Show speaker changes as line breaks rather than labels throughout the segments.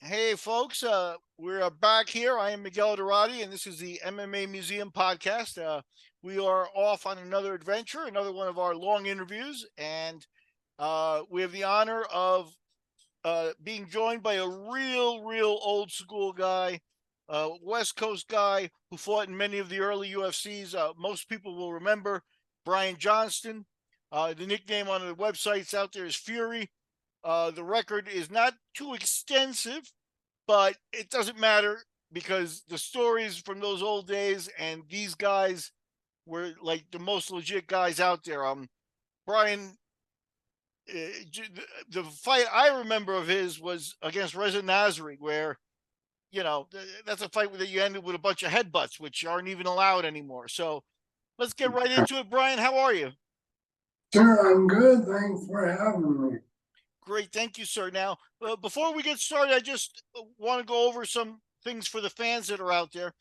Hey, folks, we're back here. I am Miguel Iturrate, and this is the MMA Museum podcast. We are off on another adventure, another one of our long interviews, and we have the honor of being joined by a real old school guy, West Coast guy who fought in many of the early UFCs. Most people will remember Brian Johnston. The nickname on the websites out there is Fury. The record is not too extensive, but it doesn't matter because the stories from those old days and these guys were like the most legit guys out there. Brian, the fight I remember of his was against Reza Nasri, where that's a fight that you ended with a bunch of headbutts, which aren't even allowed anymore. So let's get right into it. Brian, how are you?
Sure, I'm good. Thanks for having me.
Great, thank you, sir. Now, before we get started, I just want to go over some things for the fans that are out there.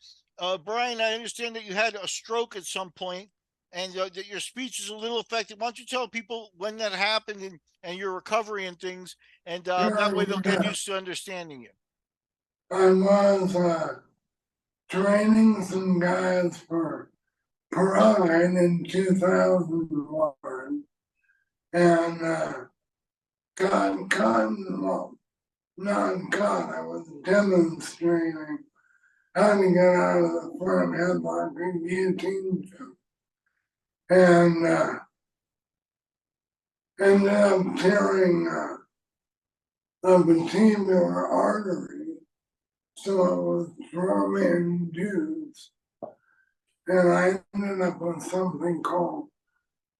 Brian, I understand that you had a stroke at some point, and that your speech is a little affected. Why don't you tell people when that happened and your recovery and things, and that way
Sure,
they'll get used to understanding you.
I was training some guys for Pride in 2001 and got caught, well, not caught, I was demonstrating how to get out of the front headlock and guillotine jump. And ended up tearing a vestibular artery, so it was trauma-induced, and I ended up with something called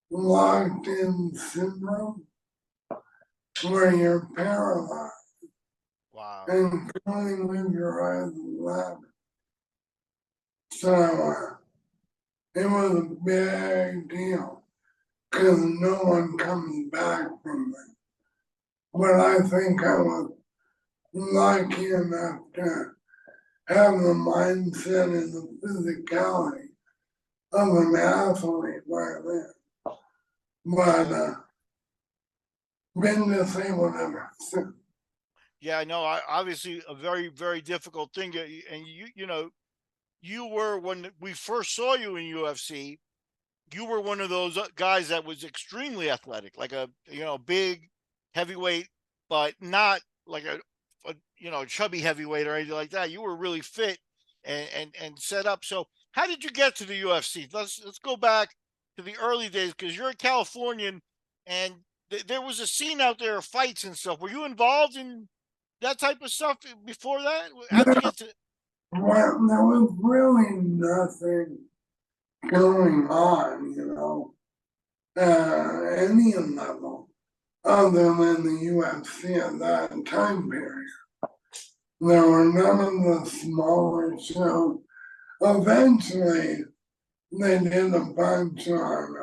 locked-in syndrome, where you're paralyzed
Wow.
and can only move your eyes and laugh. So it was a big deal because no one comes back from it. But I think I was lucky enough to have the mindset and the physicality of an athlete like that. But been disabled ever since.
Yeah, I know. Obviously, a very difficult thing, and you were when we first saw you in UFC. You were one of those guys that was extremely athletic, like a big heavyweight, but not like a chubby heavyweight or anything like that. You were really fit and set up. So how did you get to the UFC? Let's go back to the early days because you're a Californian and there was a scene out there of fights and stuff. Were you involved in that type of stuff before that? How'd you
There,
get to?
well, there was really nothing going on, any level other than the UFC at that time period. There were none of the smaller shows. Eventually, they did a bunch on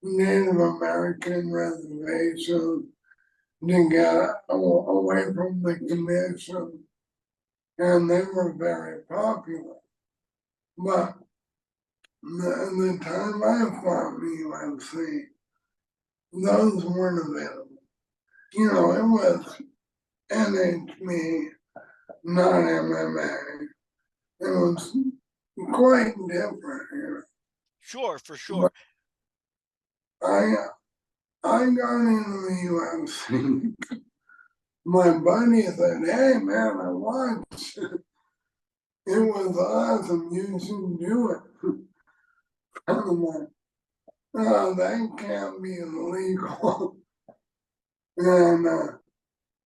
Native American reservations to get away from the commission, and they were very popular. But the time I fought in the UFC, those weren't available. It was NHB, not MMA. It was quite different here.
Sure, for sure.
But I I got into the UFC. My buddy said, "Hey man, I watched. It was awesome. You should do it." I'm like, "Oh, that can't be illegal." And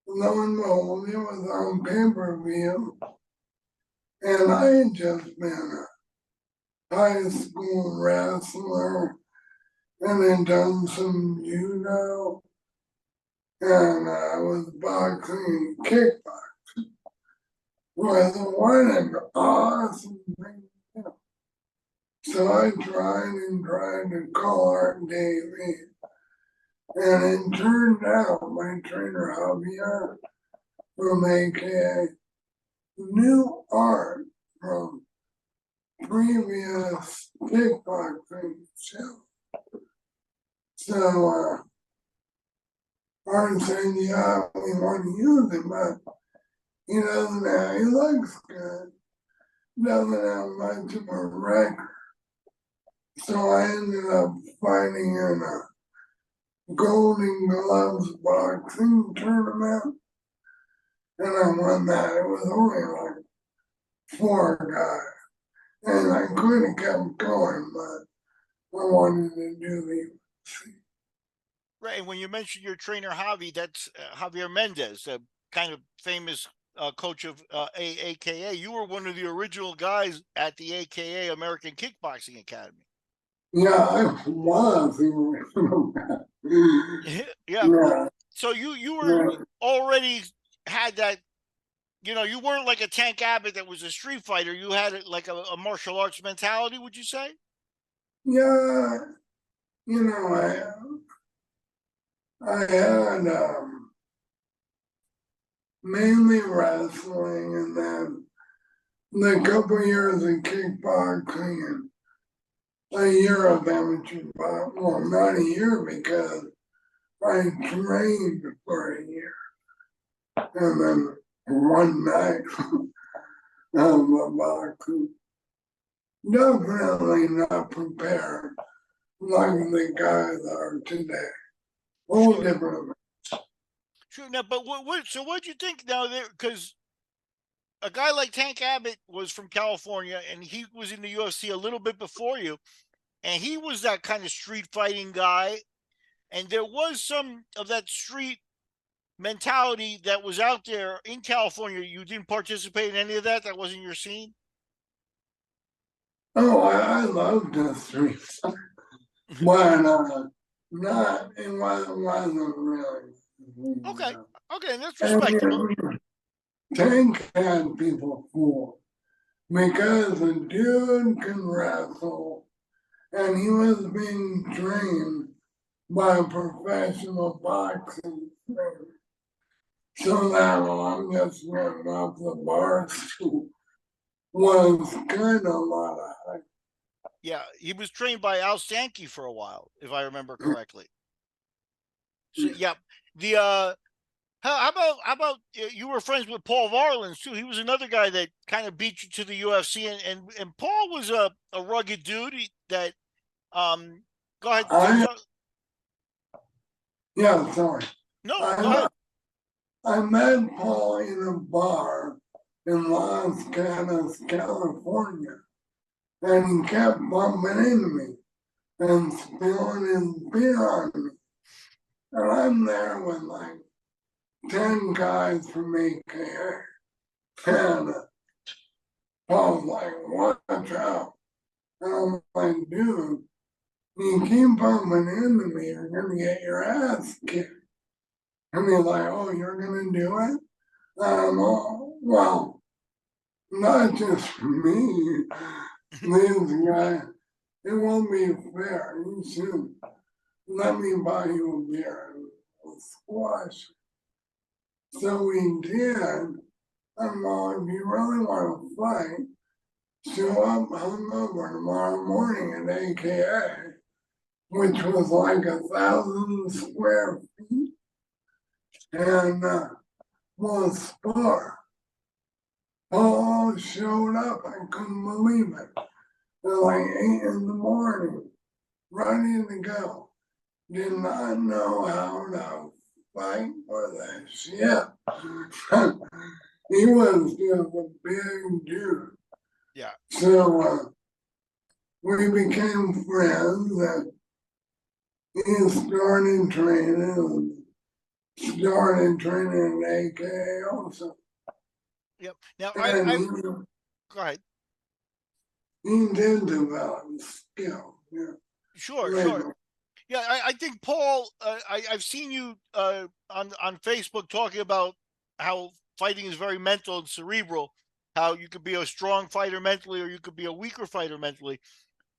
lo and behold, it was on pay-per-view, and I had just been a high school wrestler and had done some judo, and I was boxing and kickboxing. Was what an awesome thing. So I tried to call Art Davey, and it turned out my trainer Javier from AKA knew Art from previous kickboxing shows. So Art said, "Yeah, we want to use him, but he doesn't have, he looks good, doesn't have much of a record. So I ended up fighting in a Golden Gloves boxing tournament, and I won that. It was only like 4 guys, and I could have kept going, but I wanted to do the
Right. And when you mentioned your trainer Javi, that's Javier Mendez, a kind of famous coach of AKA. You were one of the original guys at the AKA American Kickboxing Academy.
Yeah, I was original.
Yeah.
Yeah,
So you were
yeah,
already had that. You weren't like a Tank Abbott that was a street fighter. You had like a martial arts mentality. Would you say?
yeah. You know, I had mainly wrestling, and then the couple years of kickboxing and a year of amateur boxing. Well, not a year because I trained for a year, and then one night of a boxing. Definitely not prepared like the guys are today. All
Sure.
different.
Sure. Now, but so what do you think now there? Because a guy like Tank Abbott was from California, and he was in the UFC a little bit before you, and he was that kind of street fighting guy. And there was some of that street mentality that was out there in California. You didn't participate in any of that. That wasn't your scene.
Oh, I love the streets, but not, it wasn't really.
Okay. Okay, and that's
And
respectable.
Tank had people fooled because the dude can wrestle and he was being trained by a professional boxing trainer. So that longest run off the bar stool was kind of a lot of hype.
Yeah, he was trained by Al Sankey for a while, if I remember correctly. So yeah, the how about you were friends with Paul Varlins too? He was another guy that kind of beat you to the UFC, and Paul was a rugged dude that um. Go ahead.
I, yeah, sorry.
No, go
I,
ahead.
I met Paul in a bar in Los Gatos, California, and he kept bumping into me and spilling his beer on me. And I'm there with like 10 guys from AKA. And Paul's like, watch out. And I'm like, dude, you keep bumping into me, you're going to get your ass kicked. And he's like, oh, you're going to do it? And I'm all, well, not just for me. These guys, it won't be fair. You should let me buy you a beer and we'll squash. So we did. And well, if you really want to fight, show up hungover tomorrow morning at AKA, which was like 1,000 square feet, and we'll spar. Paul showed up. I couldn't believe it. At like 8 in the morning, ready to go. Did not know how to fight for the shit. He was just a big dude.
Yeah.
So we became friends, and he started training in AK also.
Yep. Now
And
go ahead.
he did develop skill. Yeah.
Sure, sure.
Later.
Yeah, I think Paul. I've seen you on Facebook talking about how fighting is very mental and cerebral. How you could be a strong fighter mentally, or you could be a weaker fighter mentally.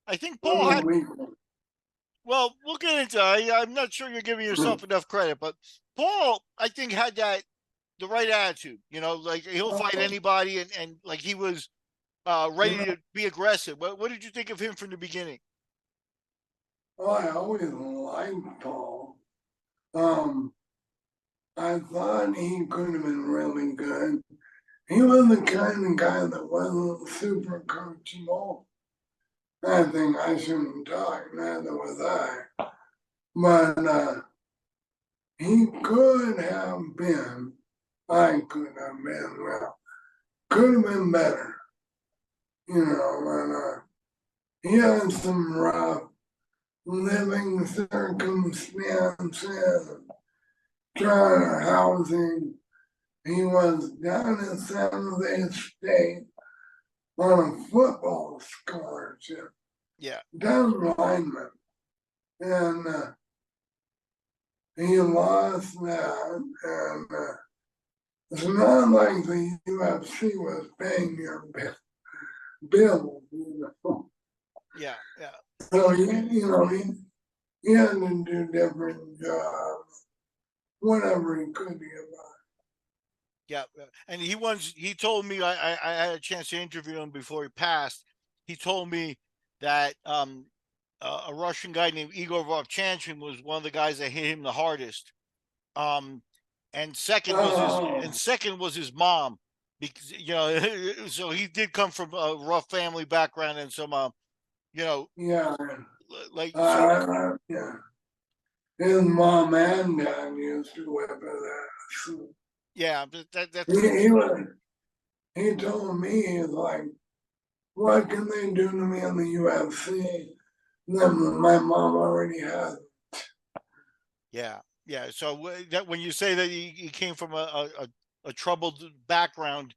I think
I'm
Paul
a
had.
weak
Well, we'll get into. I'm not sure you're giving yourself
one.
enough credit, but Paul, I think, had the right attitude. Like he'll fight anybody, and like he was ready to be aggressive. What did you think of him from the beginning?
Oh, I always liked Paul. Um, I thought he could have been really good. he was the kind of guy that wasn't super coachable. I think I shouldn't talk, neither was I. But he could have been, I could have been, well, could have been better, and he had some rough living circumstances, trying to housing. He was down in San Jose State on a football scholarship,
Yeah.
down lineman, and he lost that, and it's not like the UFC was paying your bill,
Yeah. Yeah.
So he had to do different jobs, whatever he could get by.
Yeah. And he told me, I had a chance to interview him before he passed. He told me that a Russian guy named Igor Vovchanchin was one of the guys that hit him the hardest. Um, and
Oh,
second was his mom, because so he did come from a rough family background and some you know
yeah,
like so
yeah. His mom and dad used to whip his ass. So
yeah, but that's
he told me, he's like, what can they do to me in the UFC? Then my mom already had.
yeah, yeah. So that when you say that he came from a troubled background,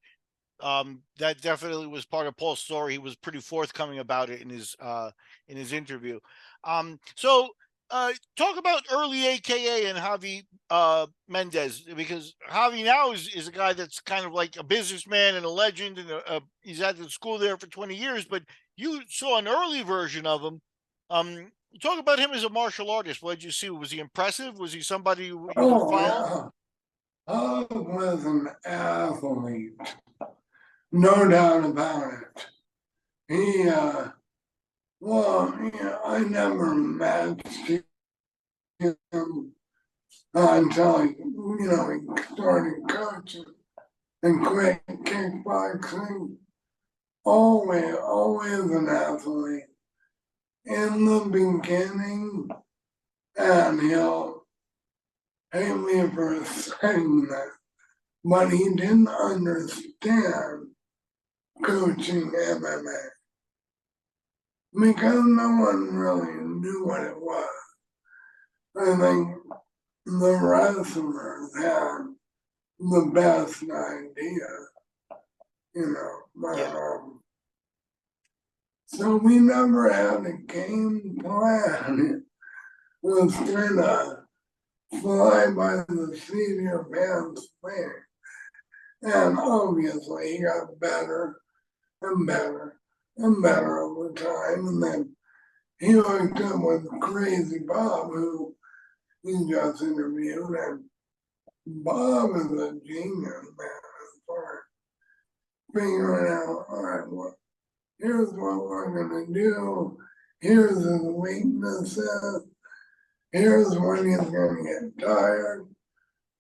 that definitely was part of Paul's story. He was pretty forthcoming about it in his interview. So talk about early AKA and Javi Mendez, because Javi now is a guy that's kind of like a businessman and a legend, and he's had the school there for 20 years. But you saw an early version of him. Talk about him as a martial artist. What did you see? Was he impressive? Was he somebody you would
Oh,
follow?
yeah. I was an athlete, no doubt about it. He, well, I never matched him until he started coaching and quit kickboxing. Always an athlete. In the beginning, and he'll hate me for saying that, but he didn't understand coaching MMA because no one really knew what it was. I think the wrestlers had the best idea, but
Yeah,
so we never had a game plan. It was kind of fly by the seat of your pants thing. And obviously he got better and better and better over time. And then he hooked up with Crazy Bob, who he just interviewed. And Bob is a genius, man, as far as figuring out, all right, well, here's what we're going to do. Here's his weaknesses. Here's when he's going to get tired.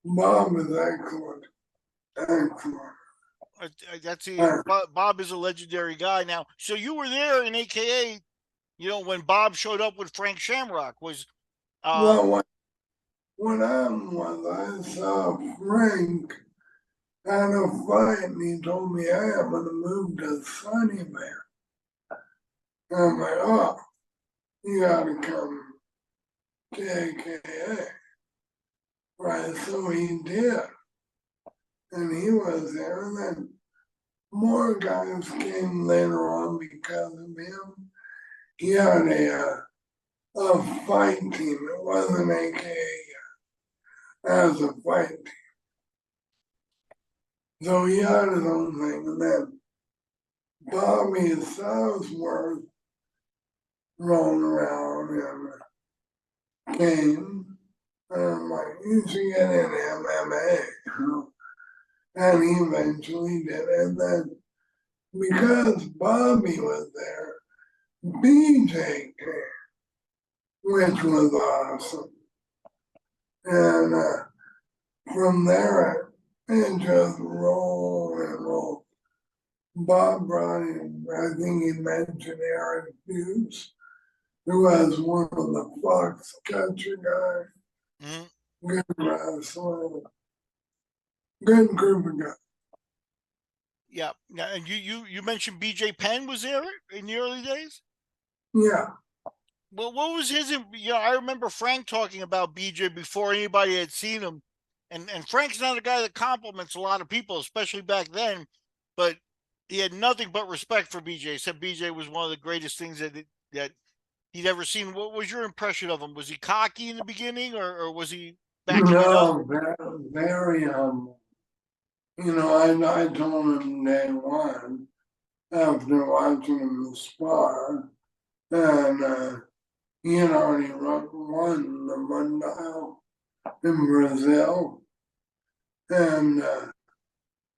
Bob is excellent. Excellent.
that's
Uh,
Bob is a legendary guy now. So you were there in AKA, when Bob showed up with Frank Shamrock. Was
well, what happened was I saw Frank at a fight and he told me, hey, I'm going to move to Sunnyman. And I'm like, oh, you got to come to AKA. Right, so he did. And he was there. And then more guys came later on because of him. He had a fight team. It wasn't AKA as a fight team. So he had his own thing. And then Bobby Southworth rolling around and came. And I'm like, you should get in MMA. And he eventually did. And then because Bobby was there, BJ came, which was awesome. And from there, and just roll and roll. Bob brought in, I think he mentioned Aaron Hughes, who was one of the Fox catcher guys.
Mm-hmm.
Good wrestler, good group of guys.
Yeah. And you mentioned BJ Penn was there in the early days?
Yeah.
Well, what was his? I remember Frank talking about BJ before anybody had seen him, and Frank's not a guy that compliments a lot of people, especially back then. But he had nothing but respect for BJ. He said BJ was one of the greatest things that he'd ever seen. What was your impression of him? Was he cocky in the beginning, or was he backing it up?
No, very humble. I told him day one after watching him spar, and he had already won the Mundial in Brazil, and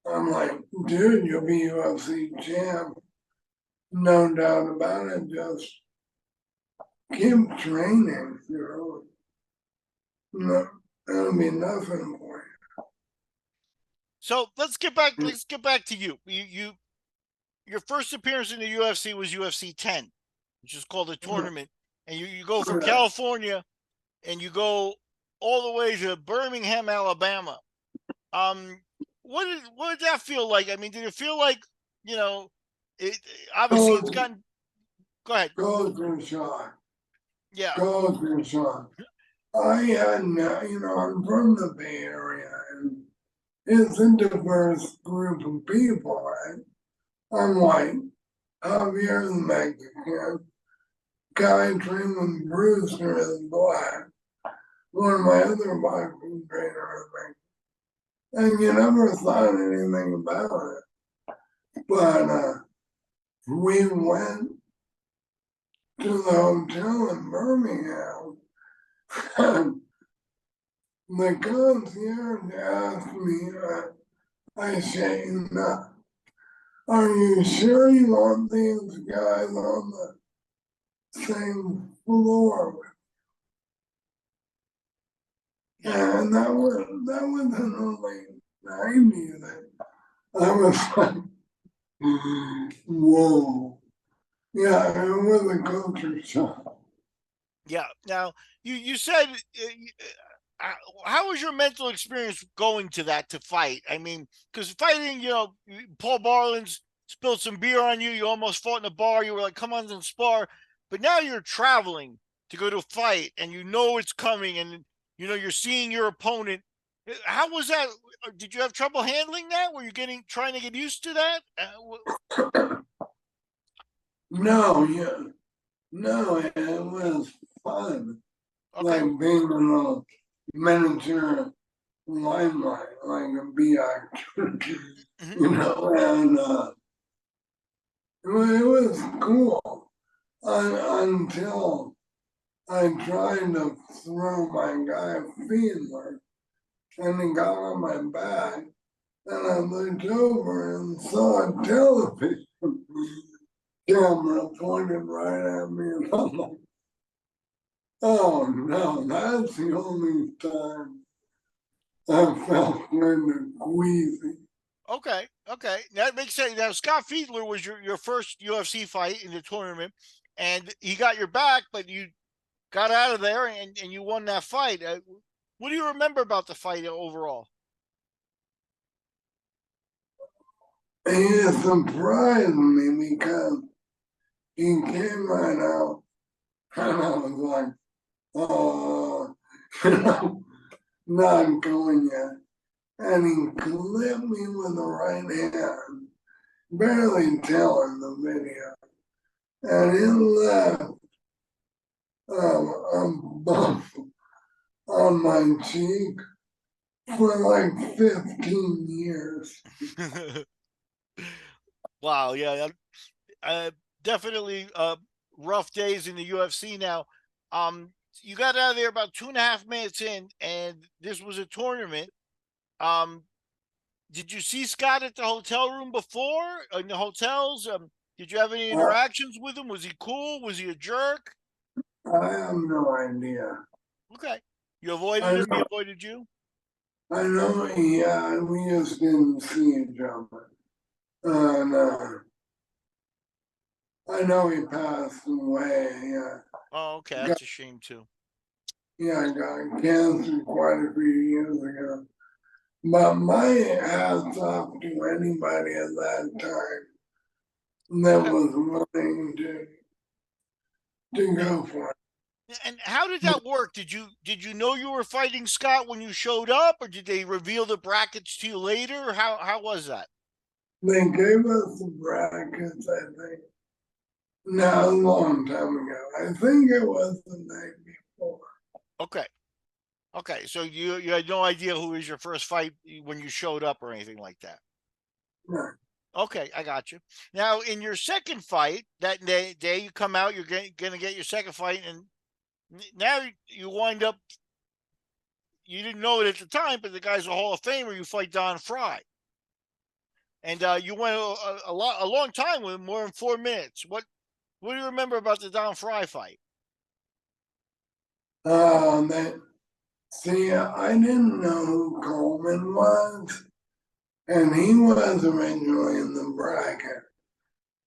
I'm like, dude, you'll be UFC champ, no doubt about it. Just keep training, No, it'll be nothing for
So let's get back.
you.
Let's get back to you. Your first appearance in the UFC was UFC 10, which is called a tournament, and you go from
Yeah.
California and you go all the way to Birmingham, Alabama. Um, what did that feel like? I mean, did it feel like you know? It obviously it's gotten. Go ahead.
Culture shock.
Yeah.
Culture shock. I had, I'm from the Bay Area, and it's a diverse group of people, right? I'm white, Javier's Mexican, Guy trained with Brewster is black, one of my other boxing trainers, and you never thought anything about it. But we went to the hotel in Birmingham, and the concierge asked me, I say, no. Are you sure you want these guys on the same floor?
Yeah.
And that was in the late 90s. I was like, whoa. Yeah, it was a culture shock.
Yeah. Now you said how was your mental experience going to that to fight? I mean, because fighting, Paul Barlin's spilled some beer on you. You almost fought in a bar. You were like, "Come on and spar," but now you're traveling to go to a fight, and you know it's coming, and you're seeing your opponent. How was that? Did you have trouble handling that? Were you trying to get used to that?
No, yeah, no, it was fun.
Okay.
Like being in a miniature limelight, like a bee actor,
Mm-hmm.
and it was cool until I tried to throw my guy Fiedler, and he got on my back, and I looked over and saw a television camera pointed right at me, and I'm like, oh no, that's the only time I felt kind of queasy.
Okay, that makes sense. Now Scott Fiedler was your first UFC fight in the tournament, and he got your back, but you got out of there and you won that fight. What do you remember about the fight overall?
It surprised me because he came right out, and I was like, oh, not going yet. And he clipped me with the right hand, barely telling the video. And it left a bump on my cheek for like 15 years.
Wow, yeah, definitely rough days in the UFC. Now, you got out of there about 2.5 minutes in, and this was a tournament. Um, did you see Scott at the hotel room before in the hotels? Did you have any
I,
interactions with him? Was he cool? Was he a jerk?
I have no idea.
Okay. You avoided
I
him, he
know,
avoided you?
I know we just didn't see each other. And I know he passed away.
Oh, okay,
Got,
that's a shame too.
got cancer quite a few years ago. But my hats off to anybody at that time that was willing to go for it.
And how did that work? Did you know you were fighting Scott when you showed up, or did they reveal the brackets to you later? How was that?
They gave us the brackets, I think, now a long time ago. I think it was the night before.
Okay. Okay, so you had no idea who was your first fight when you showed up or anything like that.
Right.
Okay, I got you. Now, in your second fight, that day you come out, you're going to get your second fight, and now you wind up. You didn't know it at the time, but the guy's a Hall of Famer. You fight Don Fry, and you went a long time with him, more than 4 minutes. What do you remember about the Don Fry fight?
That, see, I didn't know who Coleman was, and he was originally in the bracket.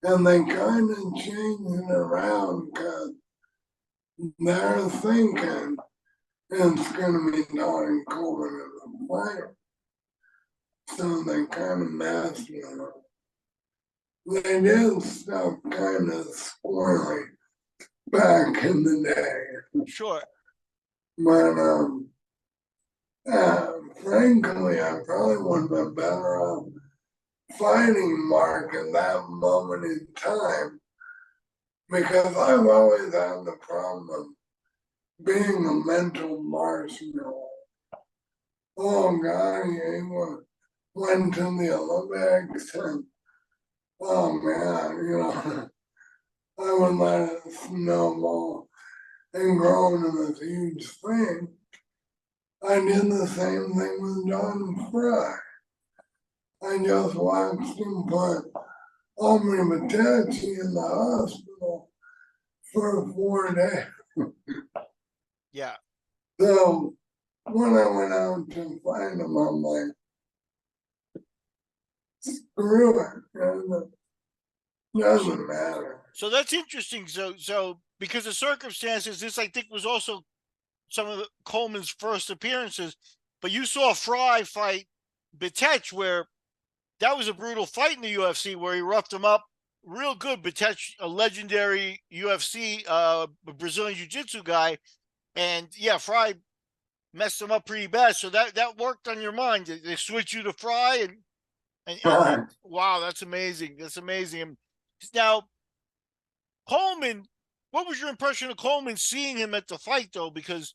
And they kind of changed it around because they're thinking it's going to be Don Coleman in the fight. So they kind of messed with him. They did stuff kind of squirrely back in the day.
Sure.
But frankly, I probably would have been better off fighting Mark in that moment in time because I've always had the problem of being a mental marshmallow. Oh God, he went to the Olympics and oh man, I would let it snowball and grow into this huge thing. I did the same thing with Don Fry. I just watched him put Omri Matachi in the hospital for 4 days.
Yeah.
So when I went out to find him, I'm like, screw it. It doesn't matter.
So that's interesting. So because of circumstances, this I think was also some of Coleman's first appearances. But you saw Fry fight Bitech, where that was a brutal fight in the UFC, where he roughed him up real good. Bitech, a legendary UFC Brazilian Jiu-Jitsu guy, and yeah, Fry messed him up pretty bad. So that worked on your mind. They switch you to Fry, and wow, that's amazing. That's amazing. And now Coleman, what was your impression of Coleman seeing him at the fight though? Because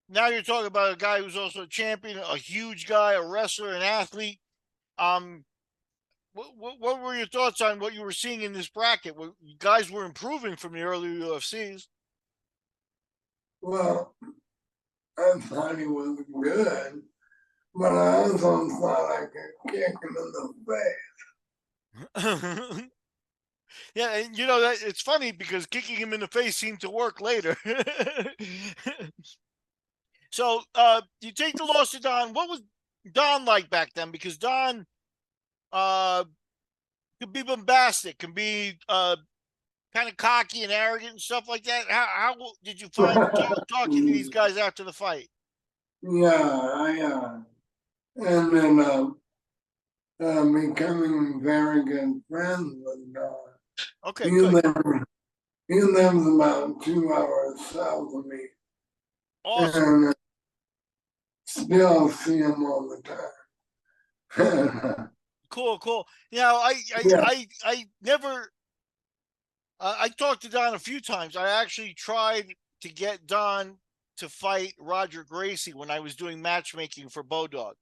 now you're talking about a guy who's also a champion, a huge guy, a wrestler, an athlete. Um, what were your thoughts on what you were seeing in this bracket? Guys were improving from the early UFCs.
Well, I thought he was good, but I also thought I could kick him in the
Yeah, and you know that it's funny because kicking him in the face seemed to work later. So you take the loss to Don. What was Don like back then? Because Don uh could be bombastic, can be kind of cocky and arrogant and stuff like that. How did you find talking to these
face.
guys after the fight?
Yeah, and then becoming very good friends with Don.
Okay,
He
good,
lives, he lives about 2 hours south of me,
awesome,
and still see him all the time.
cool. Now
Yeah.
I never I talked to Don a few times. I actually tried to get Don to fight Roger Gracie when I was doing matchmaking for Bodog,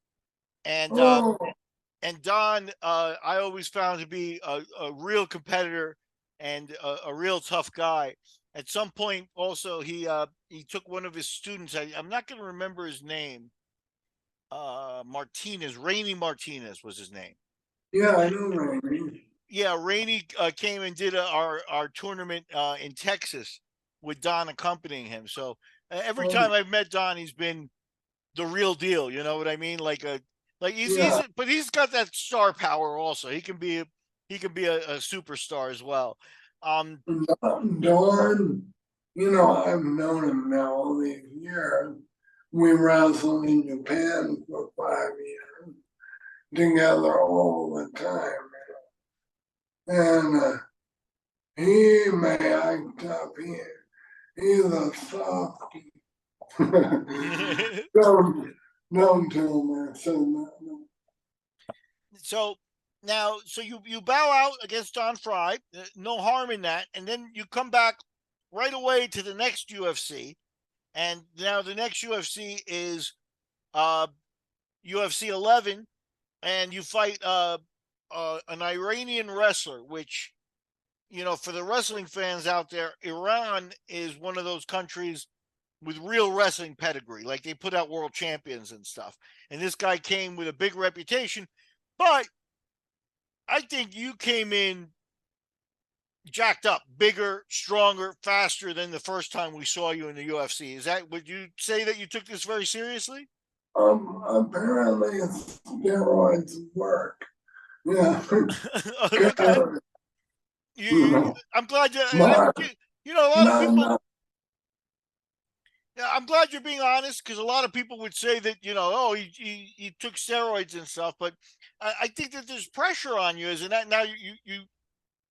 and
Oh,
Don I always found to be a real competitor and a real tough guy. At some point, also he took one of his students. I'm not going to remember his name. Martinez, Rainy Martinez was his name.
yeah, I know Randy.
Yeah, Rainey came and did our tournament in Texas with Don accompanying him. So every
Oh,
time I've met Don, he's been the real deal. You know what I mean? Like
Yeah,
but he's got that star power also. He can be a superstar as well. Um,
Don, I've known him now all these years. We wrestled in Japan for 5 years together all the time. And he may act up. He's a softie. don't, don't tell me I said that.
so now, so you bow out against Don Fry, no harm in that, and then you come back right away to the next UFC, and now the next UFC is uh, UFC 11, and you fight an Iranian wrestler, which, for the wrestling fans out there, Iran is one of those countries with real wrestling pedigree. Like, they put out world champions and stuff. And this guy came with a big reputation, but I think you came in jacked up, bigger, stronger, faster than the first time we saw you in the UFC. Would you say that you took this very seriously?
Apparently steroids work. Yeah.
Okay.
God, no,
I'm glad
my,
a lot of
no,
people.
no,
Yeah, I'm glad you're being honest, because a lot of people would say that, oh, he took steroids and stuff, but I think that there's pressure on you, isn't that? Now you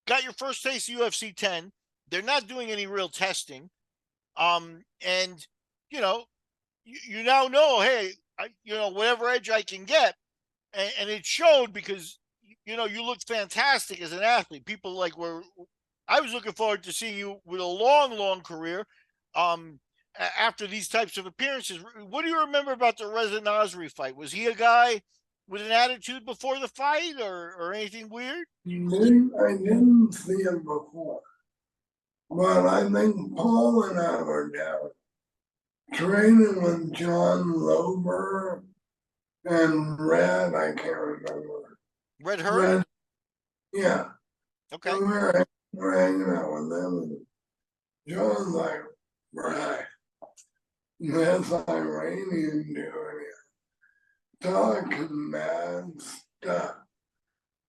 got your first taste of UFC 10. They're not doing any real testing, and you know you now know, hey, whatever edge I can get, and it showed, because you looked fantastic as an athlete. People I was looking forward to seeing you with a long, long career. Um, After these types of appearances, what do you remember about the Reza Nasri fight? Was he a guy with an attitude before the fight, or anything weird?
I didn't see him before. But I think Paul and I were down training with John Lober and Red, I can't remember.
Red Hurt?
Red, yeah.
Okay.
And we're hanging out with them. And John's like, right, this Iranian dude talking mad stuff.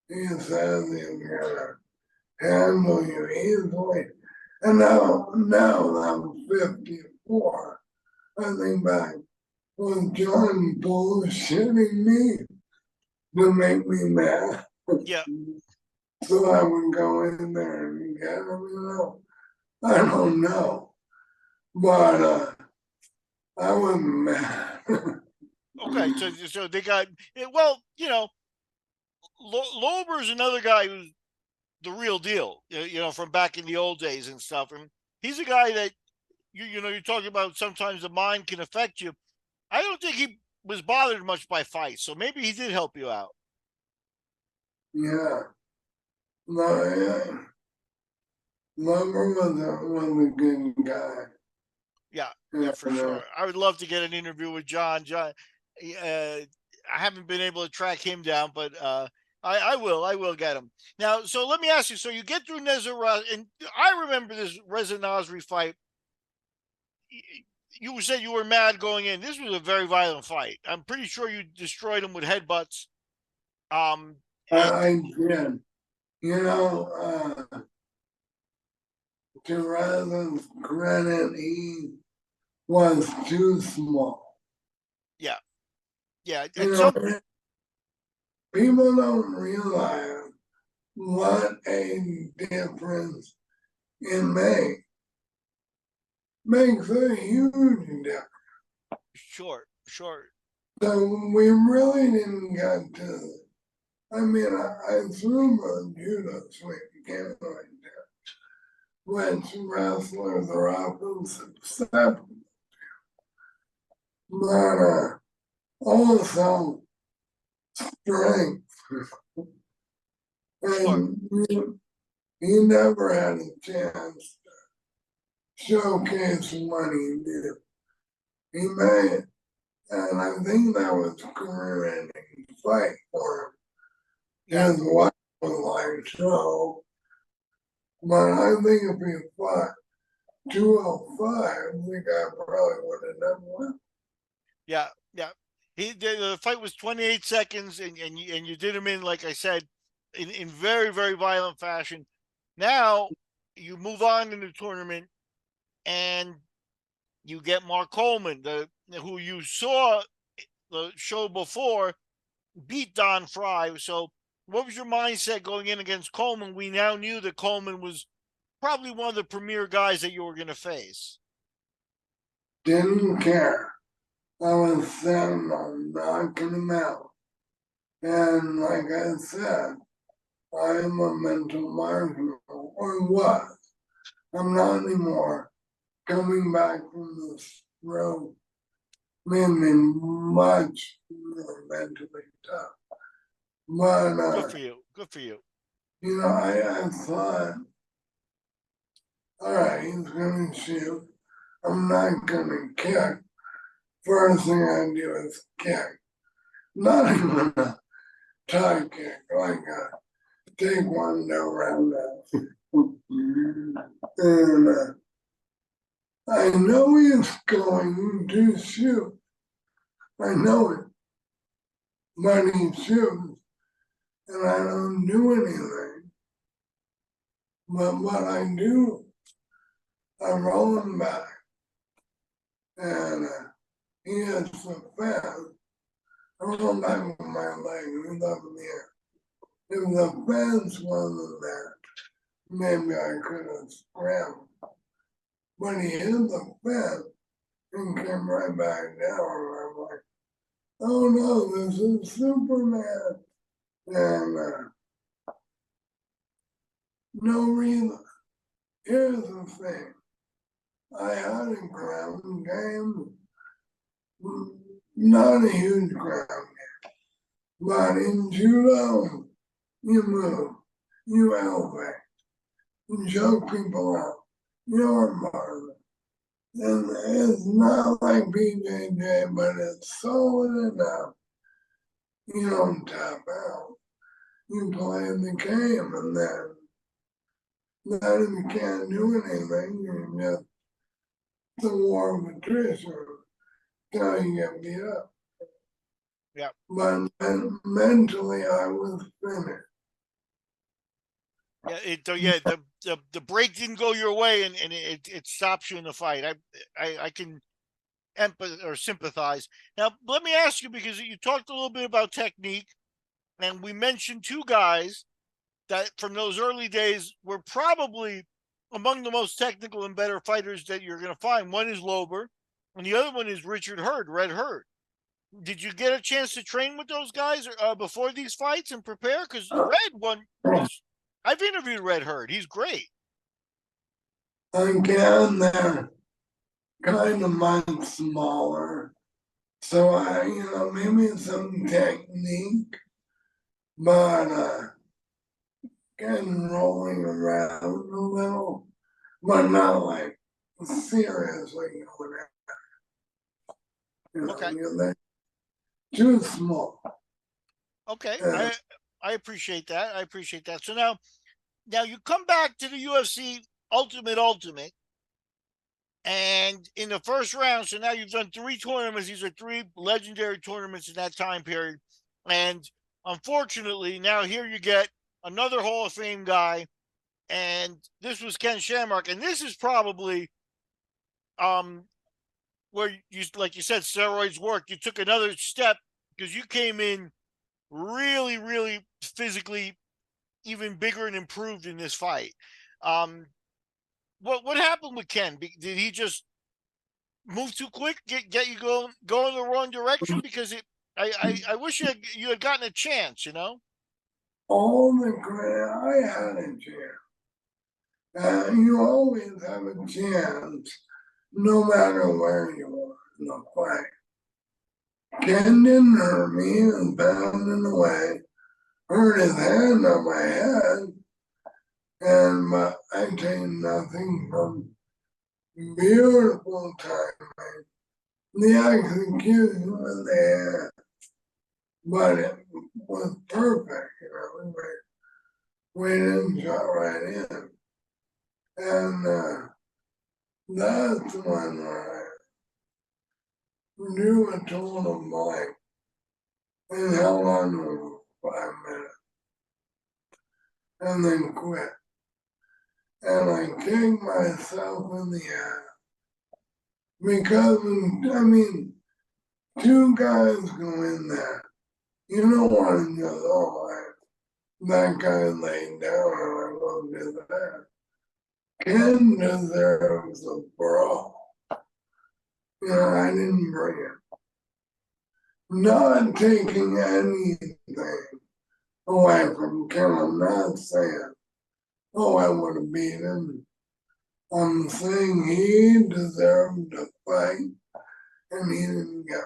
He says he's gonna handle you easily. And now I'm 54. I think back, was John bullshitting me to make me mad?
Yeah.
So I would go in there and get him. I don't know. But I was mad.
Okay. So they got, well, Lober's another guy who's the real deal, from back in the old days and stuff. And he's a guy that you're talking about. Sometimes the mind can affect you. I don't think he was bothered much by fights, so maybe he did help you out.
Yeah. No, yeah. Lumber was a good guy.
Yeah, yeah,
And,
for sure. I would love to get an interview with John. I haven't been able to track him down, but I will. I will get him. Now, so let me ask you. So you get through Nezara, and I remember this Reza Nasri fight. You said you were mad going in. This was a very violent fight. I'm pretty sure you destroyed him with headbutts. Um, and
I did. To Razan's credit, he was too small.
yeah, yeah.
You
At
know,
some
people don't realize what a difference it makes a huge difference.
Sure, sure.
So we really didn't get to. I mean, I threw my judo sweep, can't like that, which wrestlers are often susceptible. But also strength.
Sure.
And he never had a chance to showcase what he did. He made, and I think that was a career-ending fight for him.
Yeah.
His wife was like, so, but I think if he fought 205, I think I probably would have done well.
Yeah. Yeah, the fight was 28 seconds, and you did him in, like I said, in very, very violent fashion. Now you move on in the tournament, and you get Mark Coleman, who you saw the show before beat Don Fry. So, what was your mindset going in against Coleman? We now knew that Coleman was probably one of the premier guys that you were going to face.
Didn't care. I was set on knocking him out. And like I said, I am a mental martyr, or was. I'm not anymore. Coming back from this road made me much more mentally tough. But,
Good for you. Good for you.
you know, I thought, all right, he's going to shoot. I'm not going to kick. First thing I do is kick. Not even a tie kick, like a taekwondo roundhouse. And I know he's going to shoot. I know it. But he shoots, and I don't do anything. But what I do, I roll him back, and he hits the fence. I roll him back with my leg, and he's up in the air. If the fence wasn't there, maybe I could have scrambled. But he hit the fence and came right back down. And I'm like, oh no, this is Superman. And no reason. Here's the thing. I had a ground game, not a huge ground game, but in judo, you move, you elevate, you choke people out, you're marvelous. And it's not like BJJ, but it's solid enough. You don't tap out. You play the game, and then you can't do anything. You're just the war of attrition till you get beat up.
Yeah.
But mentally, I was finished.
Yeah, the break didn't go your way, and it stops you in the fight. I can empathize or sympathize. Now, let me ask you, because you talked a little bit about technique, and we mentioned two guys that from those early days were probably among the most technical and better fighters that you're going to find. One is Lober, and the other one is Richard Hurd, Red Hurd. Did you get a chance to train with those guys before these fights and prepare? Because Red one is, I've interviewed Red Hurd. He's great.
Again, they're kind of much smaller. So maybe some technique, but getting rolling around a little, but not like seriously going out.
Okay.
They're too small.
Okay.
Uh,
I appreciate that. I appreciate that. So now you come back to the UFC Ultimate, and in the first round, so now you've done three tournaments. These are three legendary tournaments in that time period. And unfortunately, now here you get another Hall of Fame guy, and this was Ken Shamrock. And this is probably where you, like you said, steroids work. You took another step because you came in really, really physically even bigger and improved in this fight. Um, what happened with Ken? Did he just move too quick, get you go in the wrong direction? Because I wish you had gotten a chance, you know.
all the credit, I had a chance. You always have a chance, no matter where you are in the fight. Ken didn't hurt me and pounding away, hurt his hand on my head, and I take nothing from beautiful timing. The execution was there, but it was perfect, we didn't shot right in. And that's when do a total blank and held on to it for 5 minutes and then quit. And I kicked myself in the ass because, I mean, two guys go in there. You don't want to just, oh, that guy laid down and I won't do that. Ken deserves a brawl. You know, I didn't bring it. Not taking anything away from Ken. I'm not saying, oh, I would have beat him. I'm saying he deserved to fight and he didn't go.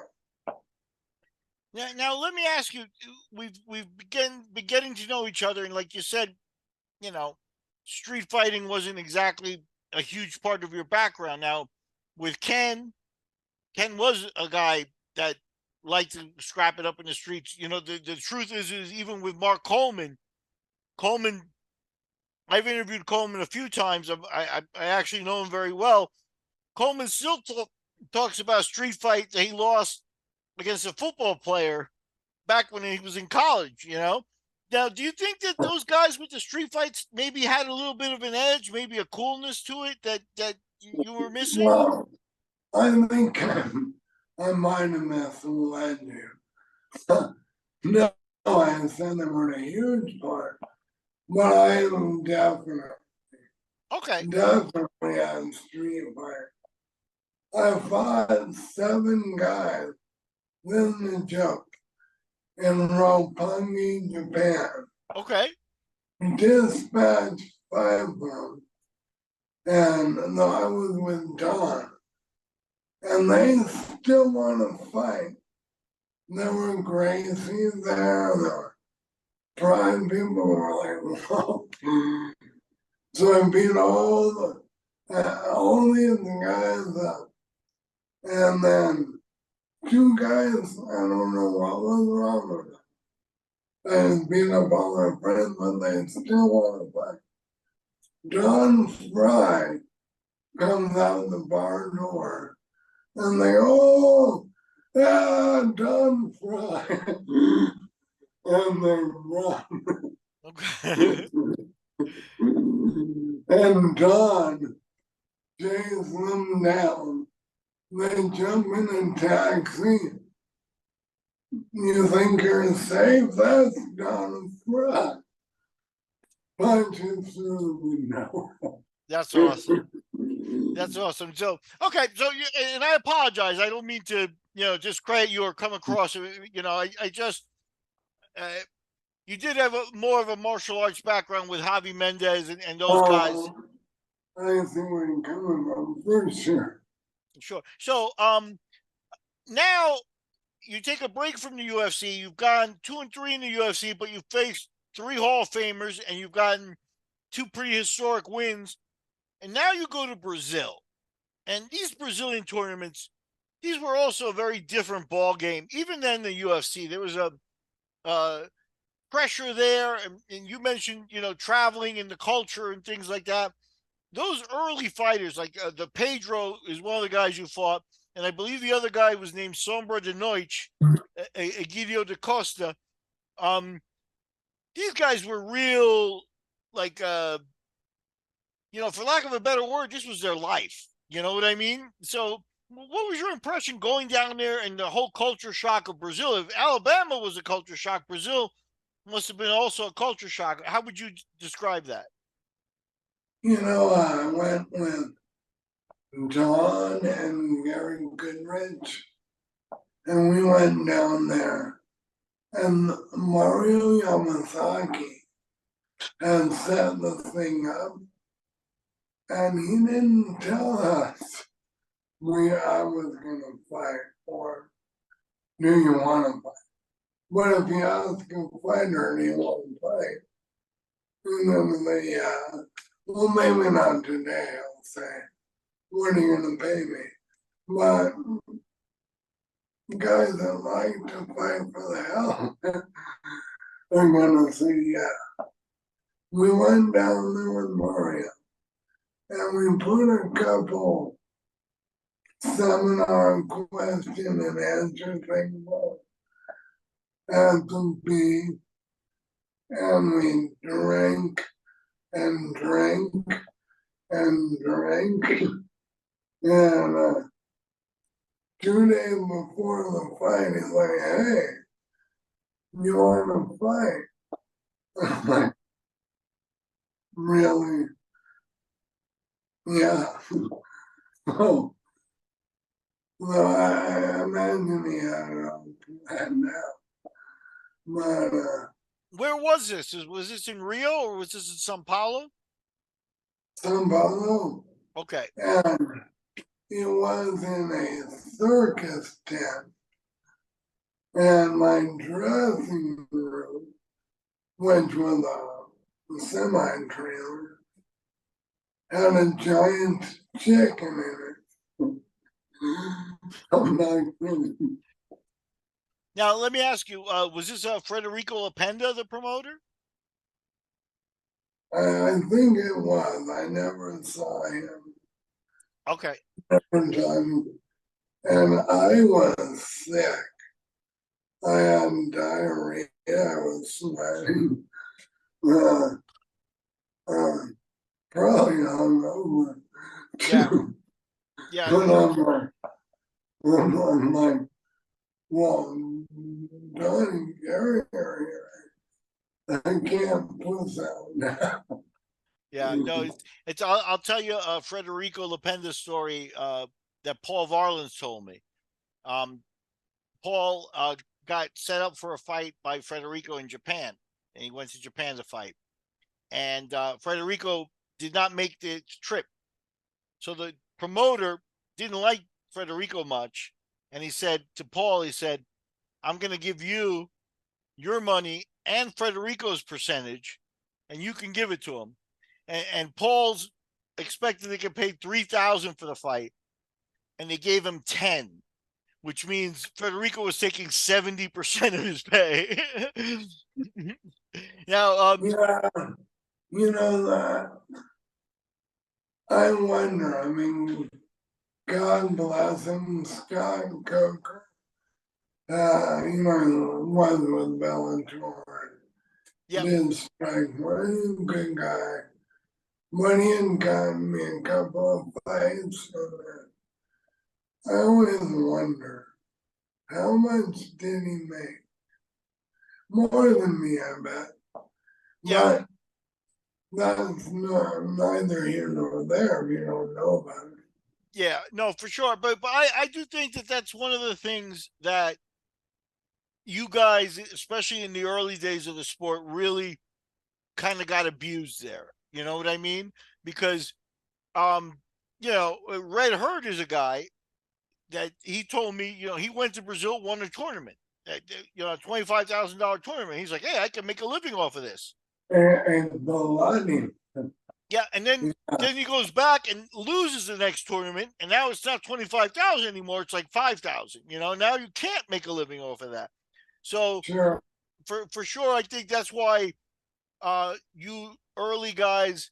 Now let me ask you, we've been getting to know each other, and like you said, you know, street fighting wasn't exactly a huge part of your background. Now, with Ken was a guy that liked to scrap it up in the streets. You know, the truth is even with Mark Coleman, I've interviewed Coleman a few times. I actually know him very well. Coleman still talks about a street fight that he lost against a football player back when he was in college, you know? Now, do you think that those guys with the street fights maybe had a little bit of an edge, maybe a coolness to it that you were missing?
Well, I think I might have misled you. No, I said they were a huge part, but I am definitely
Okay.
on street fight. I fought 7 guys in the joke in Roppongi, Japan.
Okay.
Dispatched 5 of them, and I was with Don, and they still want to fight. There were Gracie there, there were Prime people were like, whoa. So I beat all only the guys up. And then 2 guys, I don't know what was wrong with them. I beat up all their friends, but they still want to fight. Don Fry comes out the bar door, and they, oh, yeah, Don Fry. And they run.
Okay.
And Don chases them down. They jump in a taxi. You think you're safe? That's Don Fry. Punches through the window.
That's awesome. That's awesome. So, okay. So, and I apologize. I don't mean to, discredit you or come across, I just, uh, you did have more of a martial arts background with Javi Mendez and those guys.
I see where you're coming from, for sure.
Sure. So, now you take a break from the UFC. You've gone 2-3 in the UFC, but you've faced 3 Hall of Famers and you've gotten 2 pretty historic wins. And now you go to Brazil. And these Brazilian tournaments, these were also a very different ball game. Even than the UFC, there was a pressure there. And you mentioned, traveling and the culture and things like that. Those early fighters, like the Pedro is one of the guys you fought. And I believe the other guy was named Sombra de Noite, Egidio da Costa. These guys were real, like, for lack of a better word, this was their life. You know what I mean? So what was your impression going down there and the whole culture shock of Brazil? If Alabama was a culture shock, Brazil must have been also a culture shock. How would you describe that?
I went with John and Gary Goodrich, and we went down there. And Mario Yamasaki had set the thing up, and he didn't tell us I was going to fight, or do you want to fight? But if you ask a fighter and he won't fight, and then they, well, maybe not today, I'll say, what are you going to pay me? But guys that like to fight for the hell are going to say, yeah. We went down there with Mario, and we put a couple seminar question and answer thing at the beach, and we drank and drank and drank. And 2 days before the fight, he's like, "Hey, you want to fight?" I'm like, "Really? Yeah." Oh, well, I imagine he had it all planned out. But
Where was this? Was this in Rio or was this in Sao Paulo?
São Paulo,
Okay.
and it was in a circus tent, and my dressing room, which was a semi-trailer, had a giant chicken in it. I'm not kidding.
Now let me ask you: was this Federico Lapenda, the promoter?
I think it was. I never saw him
Okay.
every time, and I was sick. I had diarrhea. I was sweating. Uh, uh, Probably hungover
Yeah.
too.
Yeah.
But I'm like, well, Donnie, Gary are here. I can't put that now.
Yeah. No, it's I'll tell you Federico Lapenda's story that Paul Varlins told me. Um, Paul got set up for a fight by Federico in Japan, and he went to Japan to fight. And Federico did not make the trip, so the promoter didn't like Federico much, and he said to Paul, he said, "I'm going to give you your money and Federico's percentage, and you can give it to him." And Paul's expected to get paid 3,000 for the fight, and they gave him 10, which means Federico was taking 70% of his pay. Now,
Yeah, you know that. I wonder. I mean, God bless him, Scott Coker. Was with Bellator.
yep,
Did strike one good guy. When he had gotten me a couple of fights, I always wonder how much did he make? More than me, I bet.
yeah,
But that's neither here nor there if you don't know about it.
yeah, no, for sure. But I do think that that's one of the things that you guys, especially in the early days of the sport, really kind of got abused there. You know what I mean? Because um, Red Herd is a guy that he told me, he went to Brazil, won a tournament, a $25,000 tournament. He's like, hey, I can make a living off of this.
And the lightning.
Yeah, and then
Yeah,
he goes back and loses the next tournament, and now it's not 25,000 anymore. It's like 5,000. Now you can't make a living off of that. So
sure.
for sure, I think that's why you early guys,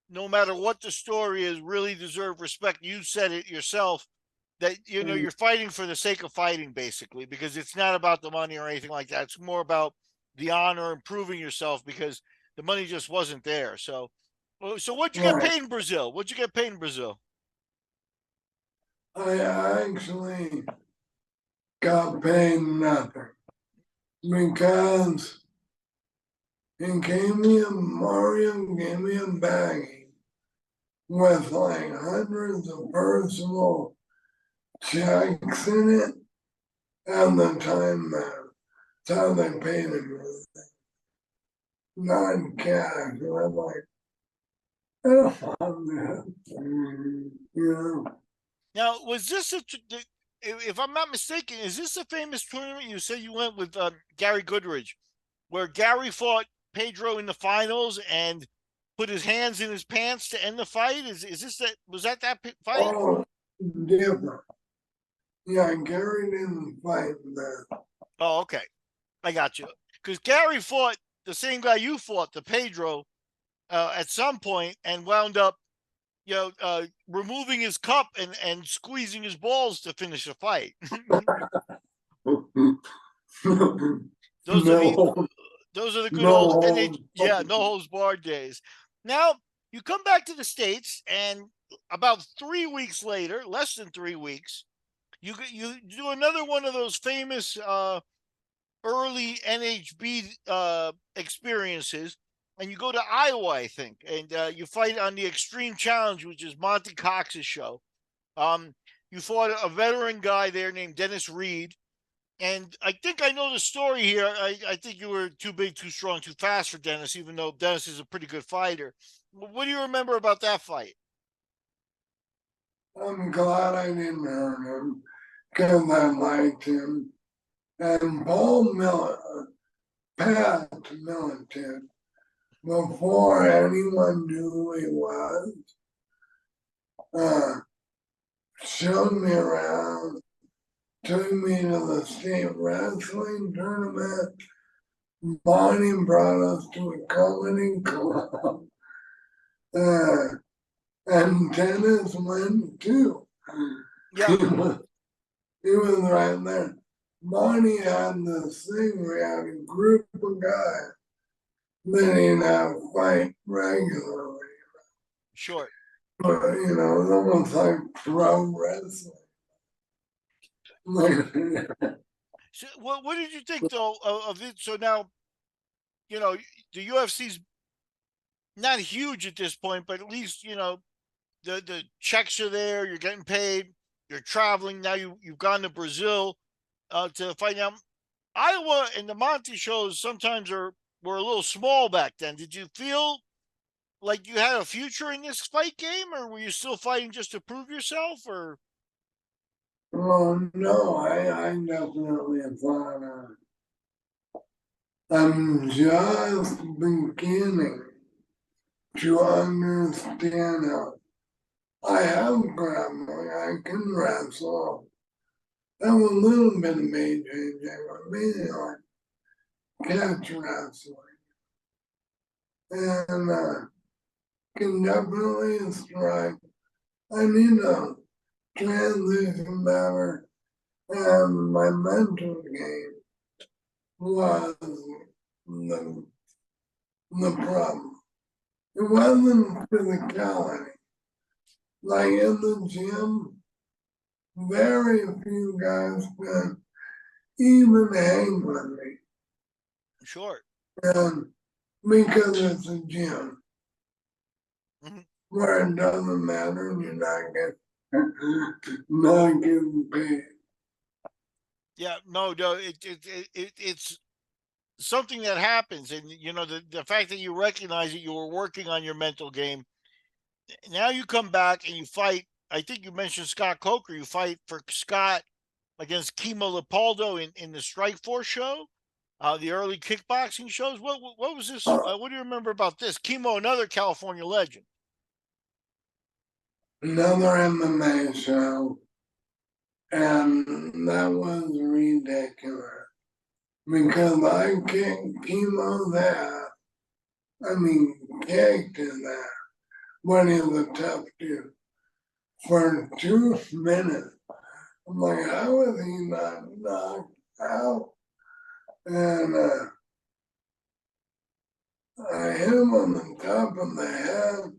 no matter what the story is, really deserve respect. You said it yourself that
Mm,
you're fighting for the sake of fighting, basically, because it's not about the money or anything like that. It's more about the honor and proving yourself because the money just wasn't there. So what'd you get
right.
paid in Brazil? What'd you get paid in Brazil?
I actually got paid nothing because Mario gave me a baggie with like hundreds of personal checks in it and the time that how they paid him was not in cash. And I'm like, I don't want that.
Now, was this if I'm not mistaken, is this a famous tournament? You said you went with Gary Goodridge, where Gary fought Pedro in the finals and put his hands in his pants to end the fight. Is this that? Was that fight?
All different. Yeah, Gary didn't fight that.
Oh, okay, I got you. Because Gary fought the same guy you fought, the Pedro, at some point, and wound up removing his cup and squeezing his balls to finish a fight. those are the
No,
those are the good old
no.
no holds barred days. Now you come back to the States, and about 3 weeks later, less than 3 weeks, you do another one of those famous early NHB experiences, and you go to Iowa, I think, and you fight on the Extreme Challenge, which is Monty Cox's show. Um, you fought a veteran guy there named Dennis Reed, and I think I know the story here. I think you were too big, too strong, too fast for Dennis, even though Dennis is a pretty good fighter. What do you remember about that fight?
I'm glad I didn't hurt him because I liked him. And Pat Militant, before anyone knew who he was, uh, showed me around, took me to the state wrestling tournament. Bonnie brought us to a comedy club. Uh, and Dennis went too.
Yeah,
He was right there. Bonnie had this thing where he had a group of guys that he'd have fight regularly.
sure.
But, it's almost like pro wrestling.
So, what did you think though of it? So now, you know, the UFC's not huge at this point, but at least the checks are there. You're getting paid. You're traveling now. You've gone to Brazil to fight. Now Iowa and the Monty shows sometimes were a little small back then. Did you feel like you had a future in this fight game, or were you still fighting just to prove yourself? Or
Well, no, I definitely thought I'm just beginning to understand how I have grappling, I can wrestle. I have a little bit of BJJ, but mainly like catch wrestling. And can definitely strike. I need to transition better. And my mental game was the problem. It wasn't physicality. Like in the gym, very few guys could even hang with me.
sure.
And because it's a gym
Mhm.
where it doesn't matter and you're not getting paid.
Yeah, no, it's something that happens, and the fact that you recognize that you were working on your mental game. Now you come back and you fight. I think you mentioned Scott Coker. You fight for Scott against Kimo Leopoldo in the Strikeforce show, the early kickboxing shows. What was this? What do you remember about this? Kimo, another California legend.
Another MMA show, and that was ridiculous because I kicked Chemo's ass. I mean, kicked his ass when he was a tough dude for 2 minutes. I'm like, how is he not knocked out? And I hit him on the top of the head,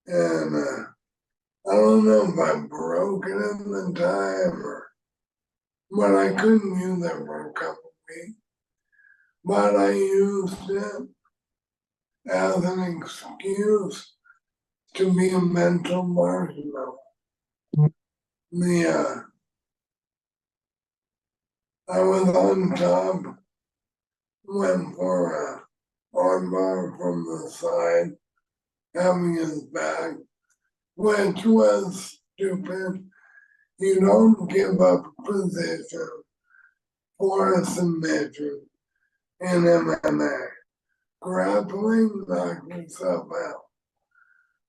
and I don't know if I broke it in the time but I couldn't use it for a couple weeks. But I used it as an excuse to be a mental marshmallow. The I was on top, went for a armbar from the side, having his back, which was stupid. You don't give up position for a submission in MMA. Grappling, knock yourself out,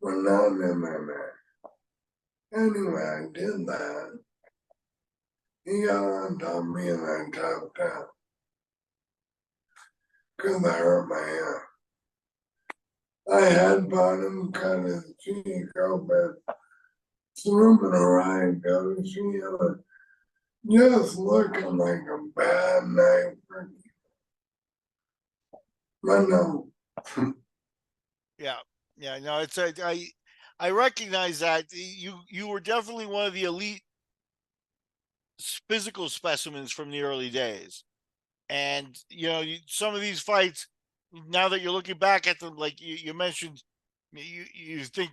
but not in MMA. Anyway, I did that. He got on top of me and I tapped out because I hurt my hand. I had bought him cut his cheek open, threw him in a ride, she was just looking like a bad night for me. But no.
Yeah, yeah. No, it's I recognize that you were definitely one of the elite physical specimens from the early days, and some of these fights. Now that you're looking back at them, like you mentioned, you think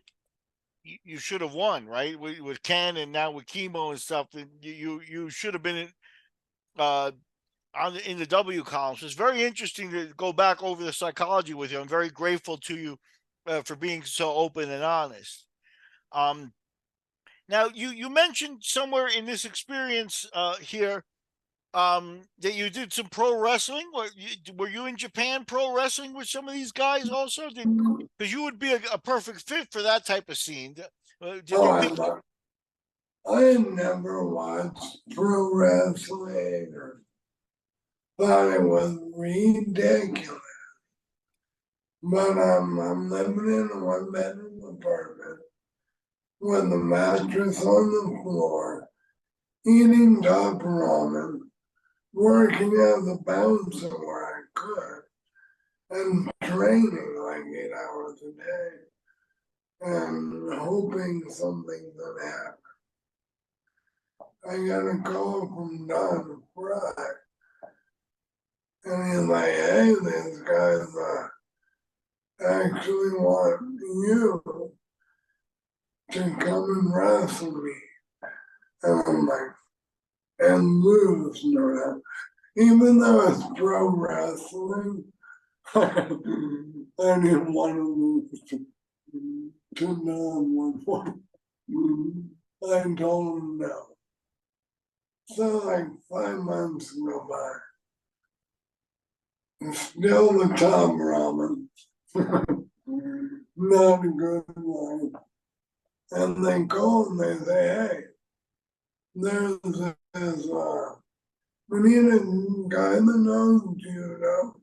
you should have won, right? With Ken and now with Chemo and stuff. You should have been uh, in the W column. So it's very interesting to go back over the psychology with you. I'm very grateful to you for being so open and honest. Um, Now you mentioned somewhere in this experience here that you did some pro wrestling. Were you in Japan pro wrestling with some of these guys also? Because you would be a perfect fit for that type of scene. Did you meet?
I never watched pro wrestling or thought it was ridiculous. But I'm living in a one bedroom apartment with a mattress on the floor, eating top ramen, working as a bouncer where I could, and training like 8 hours a day, and hoping something could happen. I got a call from Don Fry, and he's like, "Hey, these guys actually want you to come and wrestle me." And I'm like, and lose, no, even though it's pro wrestling, I didn't want to lose to non-one. I told him no. So like 5 months go by. It's still the top ramen. Not a good one. And they call and they say, "Hey, there's this, we need a guy that knows judo.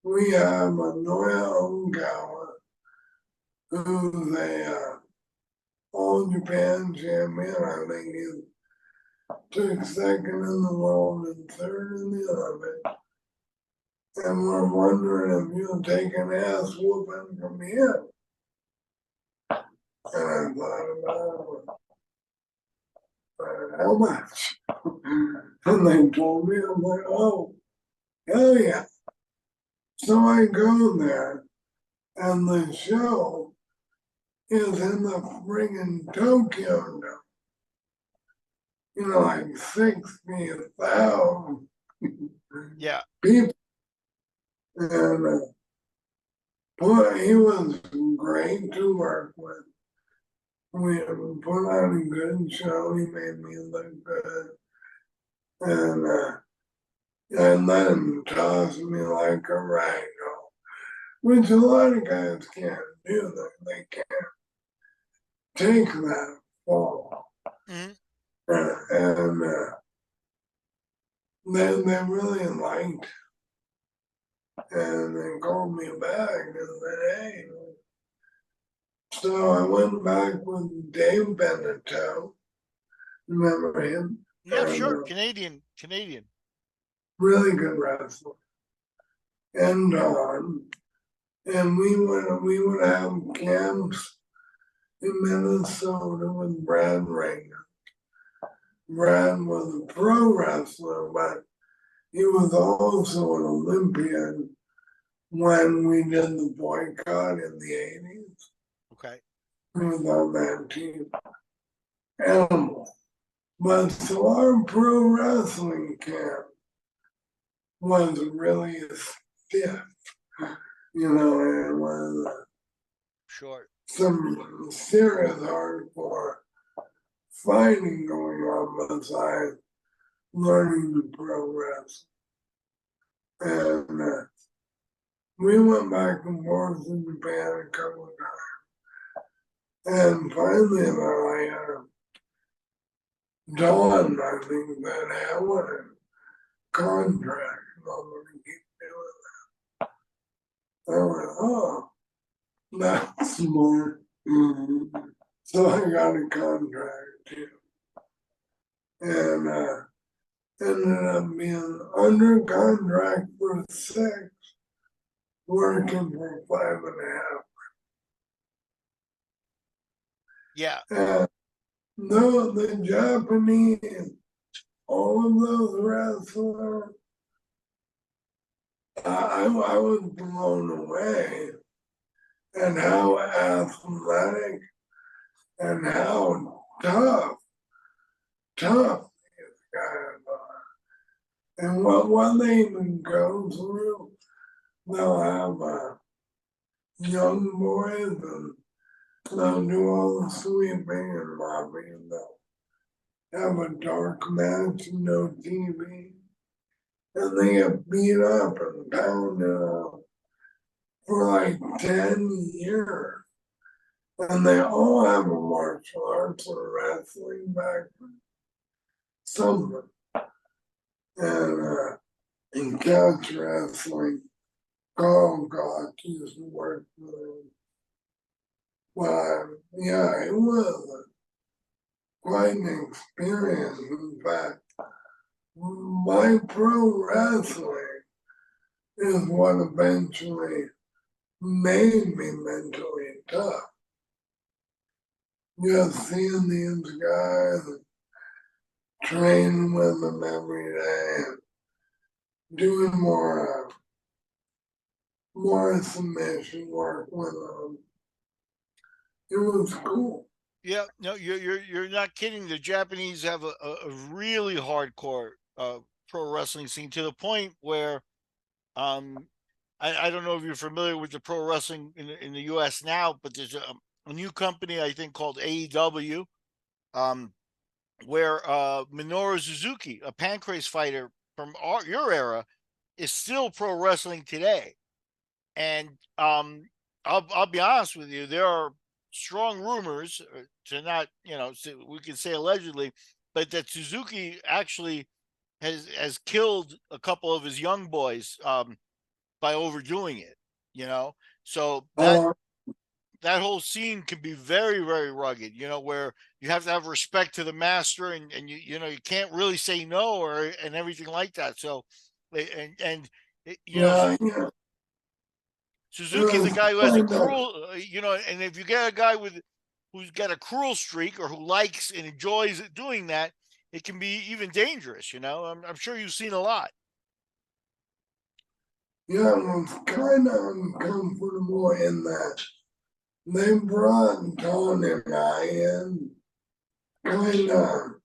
We have Manoya Ongawa, who's a all Japan champion. I think he took second in the world and third in the Olympics. And we're wondering if you'll take an ass whooping from him." And I thought about it. How much? And they told me, I'm like, "Oh, hell yeah." So I go there, and the show is in the friggin' Tokyo now. Like 60,000
Yeah,
people. And boy, he was great to work with. We put on a good show. He made me look good. And I let him toss me like a ragdoll, which a lot of guys can't do. They can't take that fall.
mm-hmm.
And they really liked, and they called me back and said, "Hey." So I went back with Dave Benetto. Remember him?
Yeah, sure. Canadian.
Really good wrestler. And and we would have camps in Minnesota with Brad Ranger. Brad was a pro wrestler, but he was also an Olympian when we did the boycott in the 80s.
Okay.
He was on that team. Animal. But so our pro wrestling camp was really stiff. It was
Sure.
some serious hardcore fighting going on besides learning the pro wrestling. And we went back and forth in Japan a couple of times. And finally, they're Dawn, I think, that I want a contract. I'm going to keep doing that. I went, "Oh." That's smart. So I got a contract too. And ended up being under contract for 6, working for 5.5.
Yeah.
And no, the Japanese, all of those wrestlers, I was blown away at how athletic and how tough these guys are. And what they even go through, they'll have young boys and they'll do all the sweeping and mopping. They'll have a dark match, no TV, and they get beat up and pounded up for like 10 years. And they all have a martial arts or wrestling background, something. And in catch wrestling, Carl God used to work for them. But yeah, it was quite an experience. In fact, my pro wrestling is what eventually made me mentally tough. Just seeing these guys and training with them every day and doing more submission work with them. It was cool.
Yeah, no, you're not kidding. The Japanese have a really hardcore pro wrestling scene, to the point where um I don't know if you're familiar with the pro wrestling in the US now, but there's a new company I think called AEW, um where Minoru Suzuki, a pancrase fighter from your era, is still pro wrestling today. And I'll be honest with you, there are strong rumors, to not, we can say allegedly, but that Suzuki actually has killed a couple of his young boys by overdoing it. You know, so
Uh,
that whole scene can be very, very rugged. Where you have to have respect to the master, and you can't really say no, or and everything like that. So, and
yeah, yeah.
Suzuki's the guy who has a
Kind of,
cruel, and if you get a guy who's got a cruel streak, or who likes and enjoys doing that, it can be even dangerous. I'm sure you've seen a lot.
yeah, I was kind of uncomfortable in that they brought Don and I in kind of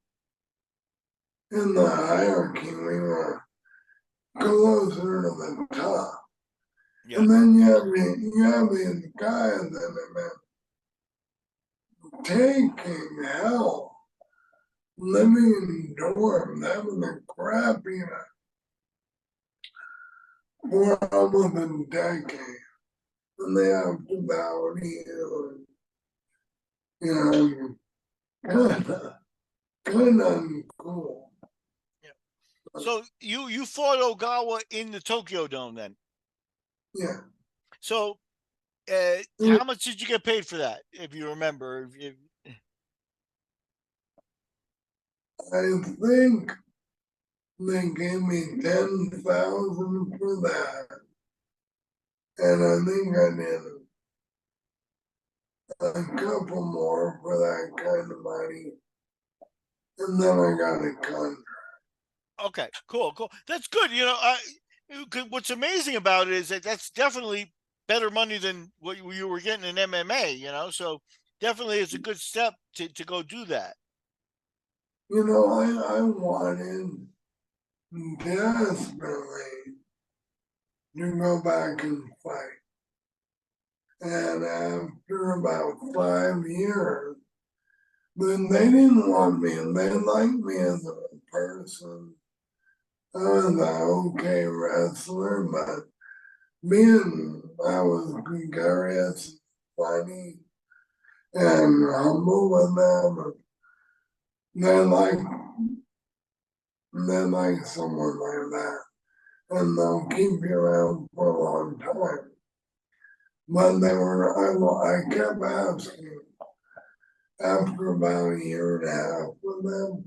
in the hierarchy. We were closer to the top.
Yeah.
And then you have these guys that have been taking hell, living in dorms, having the crappy for almost a decade. And they have to bow to you. And, kind of uncool.
Yeah. So you fought Ogawa in the Tokyo Dome then.
Yeah.
So how much did you get paid for that, if you remember?
I think they gave me 10,000 for that. And I think I did a couple more for that kind of money. And then I got a contract.
Okay, cool. That's good. What's amazing about it is that that's definitely better money than what you were getting in MMA. So definitely it's a good step to go do that.
I wanted desperately to go back and fight. And after about 5 years, then they didn't want me, and they liked me as a person. I was an okay wrestler, but I was gregarious, funny, and humble with them. They like someone like that, and they'll keep you around for a long time. But I kept asking after about a year and a half with them,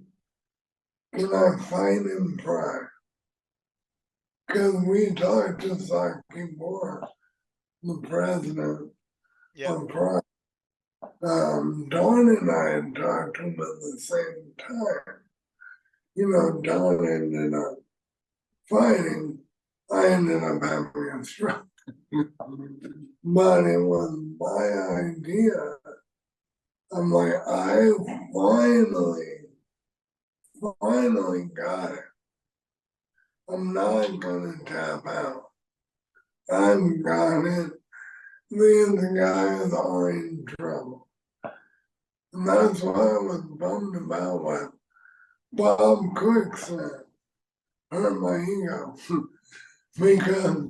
can I fight in Pride? Because we talked to Saki Moore, the president
Yeah.
of Pride. Dawn and I had talked to him at the same time. Dawn ended up fighting. I ended up having a stroke. But it was my idea. I'm like, I finally got it. I'm not gonna tap out. I've got it. These guys are in trouble. And that's why I was bummed about what Bob Quick said. Hurt my ego. Because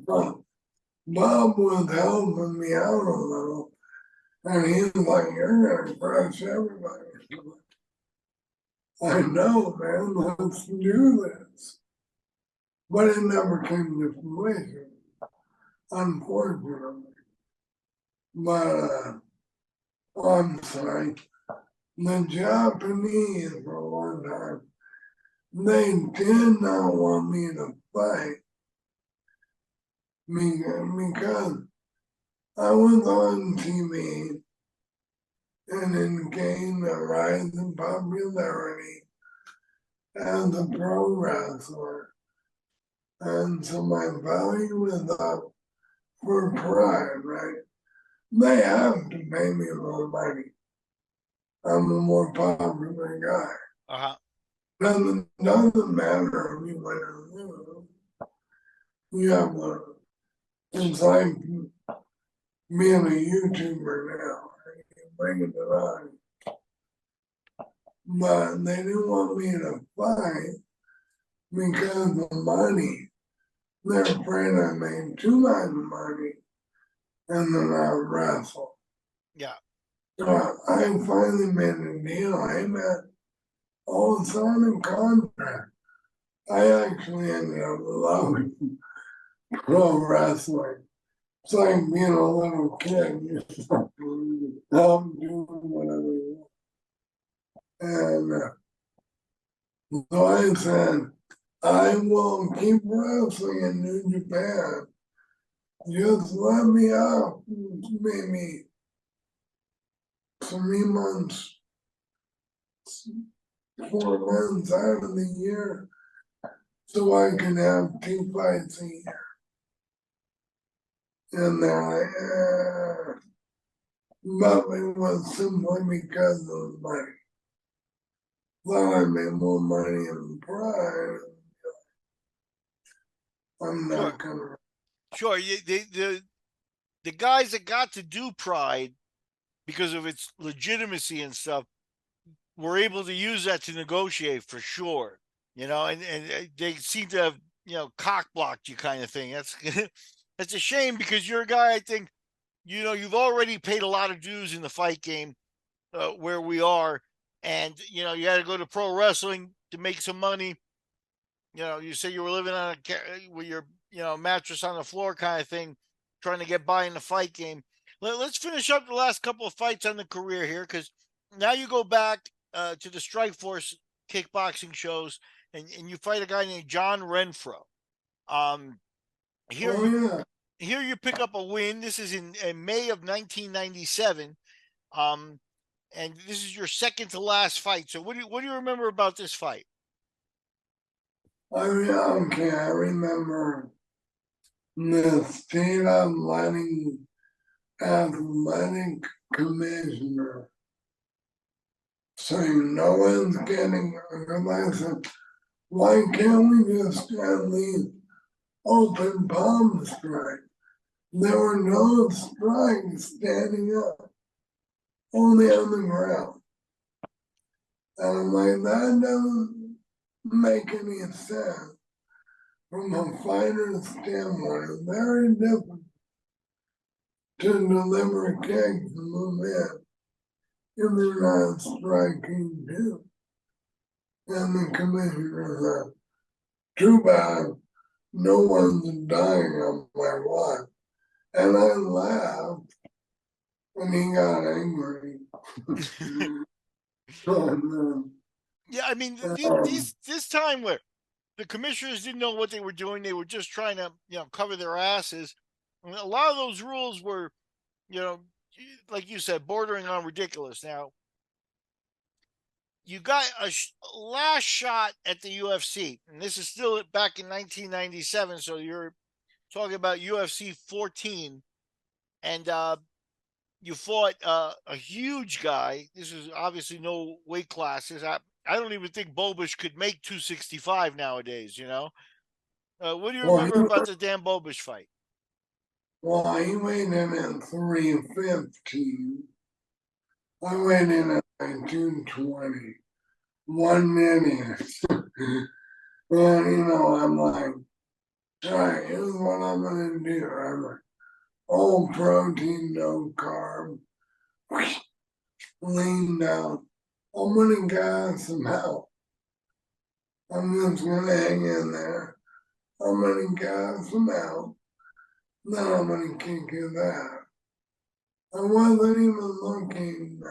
Bob was helping me out a little. And he's like, you're gonna crush everybody. I know, man, let's do this. But it never came to fruition, unfortunately. But I'm sorry, the Japanese for one time, they did not want me to fight because I was on TV and it gained a rise in popularity as a pro wrestler. And so my value was up for Pride, right? They have to pay me more money. I'm a more popular guy.
Uh-huh.
Doesn't matter if you win or lose. You have it's like being a YouTuber now. You bring it around. But they didn't want me to fight because of money. They're afraid I made too much money and then I'll wrestle.
Yeah.
So I finally made a deal. I met all signing contract. I actually ended up loving pro wrestling. It's like being a little kid. I'm doing whatever you want. And so I said, I will keep wrestling in New Japan. Just let me out maybe 3 months, 4 months out of the year so I can have 2 fights a year. And they're like, but it was simply because of money. Thought I made more money in Pride. I'm
Sure.
not gonna.
Sure. The guys that got to do Pride because of its legitimacy and stuff were able to use that to negotiate for sure. And they seem to have, cock blocked you kind of thing. That's that's a shame because you're a guy, I think, you've already paid a lot of dues in the fight game where we are. And, you had to go to pro wrestling to make some money. You say you were living on with your, mattress on the floor kind of thing, trying to get by in the fight game. Let's finish up the last couple of fights on the career here, because now you go back to the Strikeforce kickboxing shows, and you fight a guy named John Renfro. Um, here
Oh
you
yeah,
here you pick up a win. This is in May of 1997. Um, and this is your second to last fight. So what do you remember about this fight?
okay. I remember the state athletic commissioner saying no one's getting. And I said, why can't we just at least open palm strike? There were no strikes standing up, only on the ground. And I'm like, that doesn't make any sense from a fighter's standpoint. It's very different to deliver a kick to move in if you're not striking too. And the commissioner said, too bad, no one's dying on my watch. And I laughed, and he got angry.
Yeah, I mean, this time where the commissioners didn't know what they were doing, they were just trying to, cover their asses. And a lot of those rules were, like you said, bordering on ridiculous. Now, you got a last shot at the UFC, and this is still back in 1997. So you're talking about UFC 14, and you fought a huge guy. This is obviously no weight classes. I don't even think Bobish could make 265 nowadays. What do you remember about the Dan Bobish fight?
Well, he weighed in at 315. I went in at like 220. 1 minute. And I'm like, all right, here's what I'm gonna do. I'm like, all protein, no carb, lean down. I'm gonna gas him out. I'm just gonna hang in there. I'm gonna gas him out. Then I'm gonna kick his ass. I wasn't even looking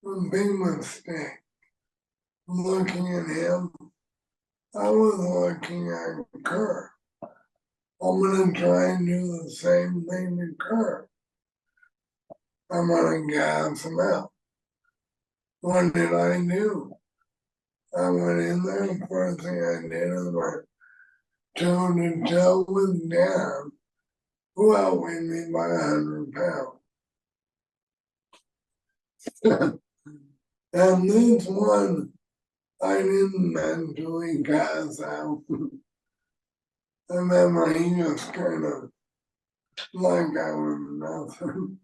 a big mistake. Looking at him, I was looking at Kerr. I'm gonna try and do the same thing to Kerr. I'm gonna gas him out. What did I do? I went in there, the first thing I did was my toe to toe with Dan, who outweighed me by 100 pounds. And this one, I didn't mentally gas out. And then he just kind of, like I was nothing,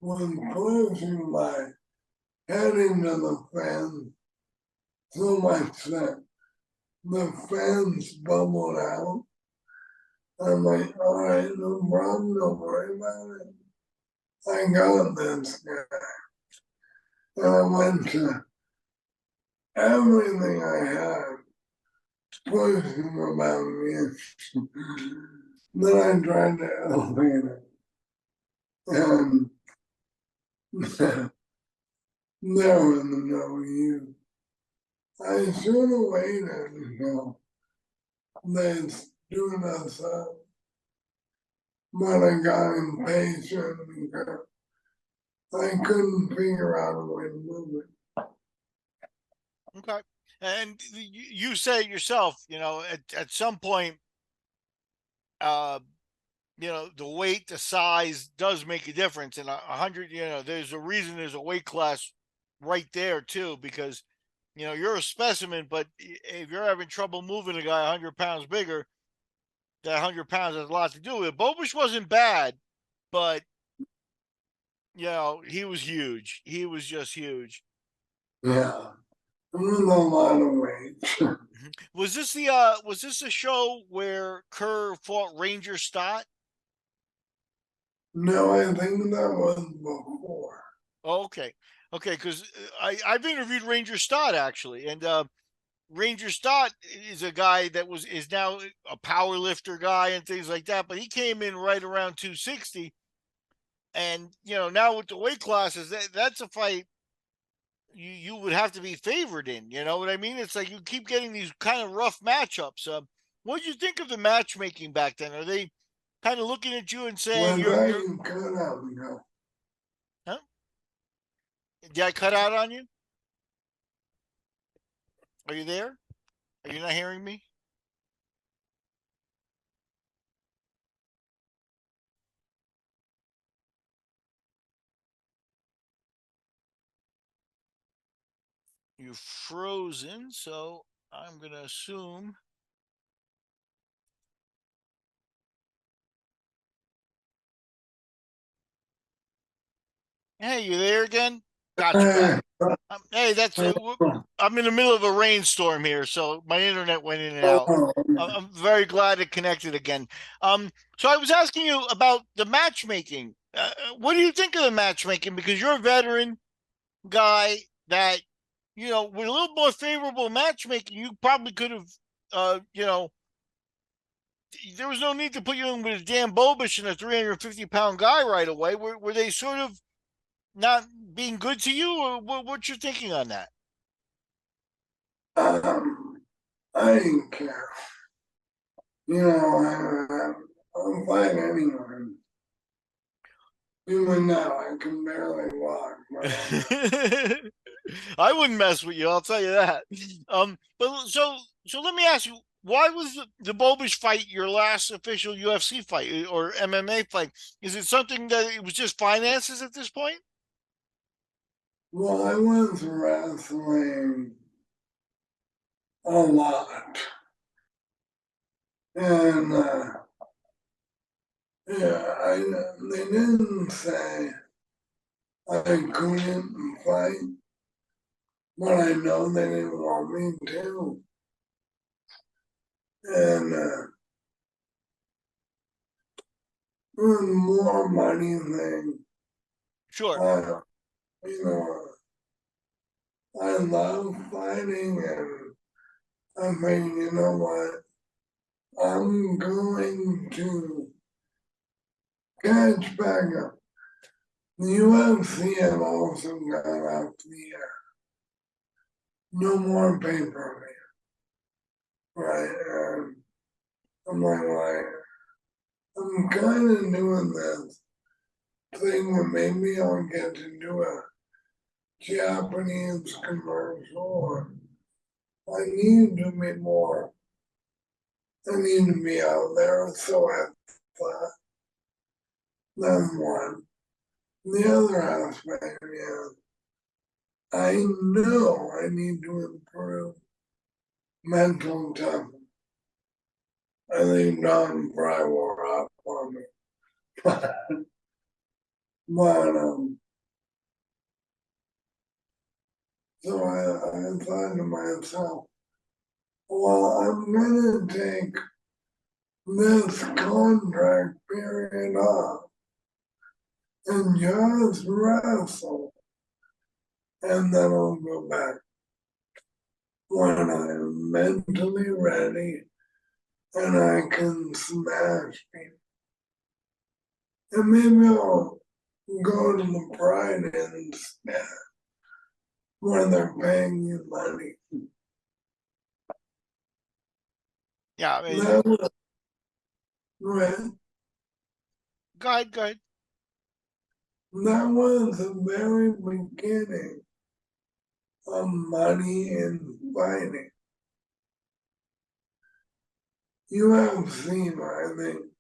was pushing my head into the fence so much that the fence bubbled out. I'm like, all right, no problem, don't worry about it. I got this guy. And I went to everything I had, pushing about me. Then I tried to elevate it. And there was no use. I should have waited until they stood us up. But I got impatient because I couldn't figure out a way to move it.
Okay. And you say it yourself, at some point, uh, the weight, the size does make a difference. And 100, there's a reason there's a weight class right there too, because, you're a specimen, but if you're having trouble moving a guy 100 pounds bigger, that 100 pounds has a lot to do with it. Bobish wasn't bad, but, he was huge. He was just huge.
Yeah. It was a lot of weight.
Was this a show where Kerr fought Ranger Stott?
No, I think that was before.
Oh, okay. Okay, because I've interviewed Ranger Stott actually, and Ranger Stott is a guy that is now a power lifter guy and things like that, but he came in right around 260, and now with the weight classes, that's a fight you would have to be favored in. You know what I mean? It's like you keep getting these kind of rough matchups. What did you think of the matchmaking back then? Are they kind of looking at you and saying you're
cut out and go.
huh? Did I cut out on you? Are you there? Are you not hearing me? You're frozen, so I'm going to assume. Hey, you there again? Got you back. Hey, I'm in the middle of a rainstorm here, so my internet went in and out. I'm very glad it connected again. So I was asking you about the matchmaking. What do you think of the matchmaking? Because you're a veteran guy that, with a little more favorable matchmaking, you probably could have, there was no need to put you in with Dan Bobish and a 350-pound guy right away. Were they sort of not being good to you, or what's your thinking on that?
I didn't care. You know, I'll fight anyone. Even now, I can barely walk.
I wouldn't mess with you. I'll tell you that. But so let me ask you, why was the Bobish fight your last official UFC fight or MMA fight? Is it something that it was just finances at this point?
Well, I was wrestling a lot. And yeah, they didn't say I couldn't fight, but I know they didn't want me to. And it was more money thing.
Sure.
You know, I love fighting, and I mean, you know what? I'm going to catch back up. The UFC have also gone off the air. No more pay-per-view, right? And I'm like, I'm kind of doing this thing where maybe I'll get to do a Japanese commercial. I need to be more. I need to be out there. So I thought that's one. The other aspect is I know I need to improve mental toughness. I think Don probably wore up on me. but so I thought to myself, well, I'm going to take this contract period off and just wrestle, and then I'll go back when I'm mentally ready and I can smash people. And maybe I'll go to the Pride instead when they're paying you money.
Yeah, I mean,
That was, right,
go ahead, go ahead.
that was the very beginning of money in fighting. UFC, I think,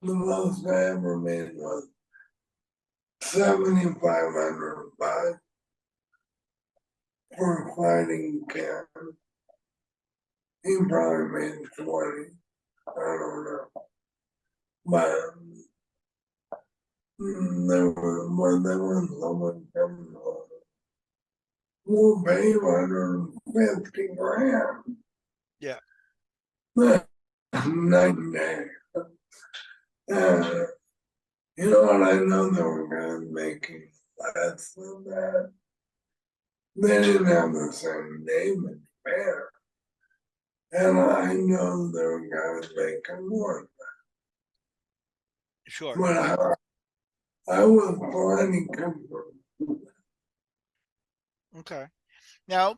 the most I ever made was $7,500 for fighting camp. He probably made 20. I don't know. But there was someone coming on. We'll pay you 150 grand.
Yeah.
Night and day. You know what? I know they were going to make less than that. They didn't have the same name in Japan. And I know they were going to make more.
Sure.
But I was plenty comfortable.
Okay. Now,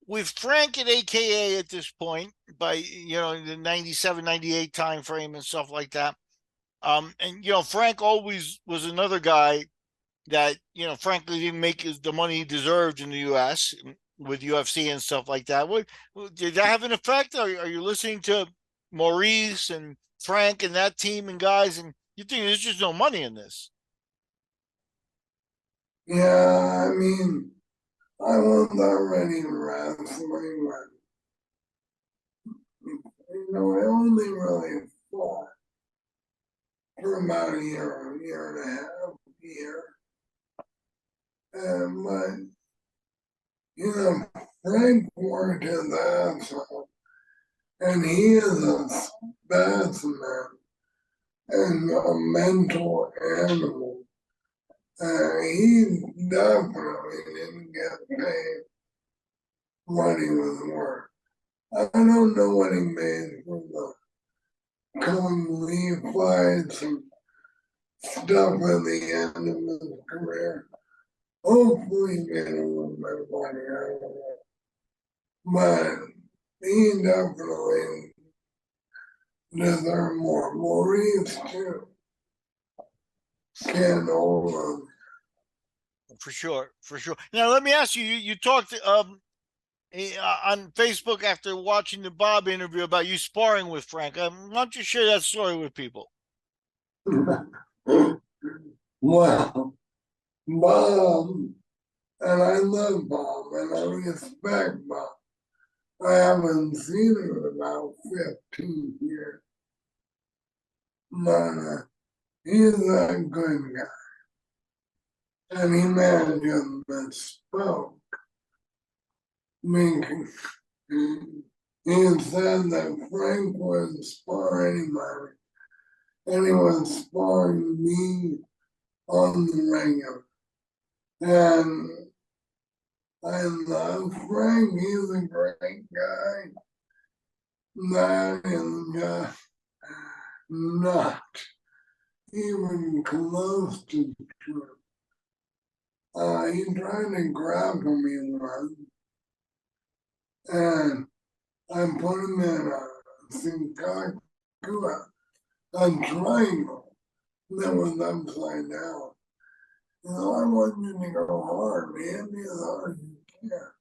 with Frank at AKA at this point, by the 97, 98 time frame and stuff like that. And Frank always was another guy that, frankly didn't make the money he deserved in the US with UFC and stuff like that. What did that have an effect? Are you listening to Maurice and Frank and that team and guys, and you think there's just no money in this?
Yeah, I mean, I was already wrestling when, I only really fought for about a year and a half, year. But, Frank worked his ass off, and he is a specimen and a mental animal. He definitely didn't get paid what he was worth. I don't know what he made from the Kung Lee fights and stuff at the end of his career. Hopefully he made a little bit of money out of it. But he definitely deserved more. Maurice too. Can't hold him.
For sure, for sure. Now, let me ask you, you talked on Facebook after watching the Bob interview about you sparring with Frank. Why don't you share that story with people?
Well, Bob, and I love Bob, and I respect Bob. I haven't seen him in about 15 years. But he's a good guy. And he managed misspoke. Meaning, he said that Frank wouldn't spar anybody. And he was sparring me on the regular. And I love Frank. He's a great guy. That is just not even close to true. He tried to grapple me once, and I put him in a Sinkaku, a triangle that was upside down. You know, I want you to go hard, man, be as hard as you can.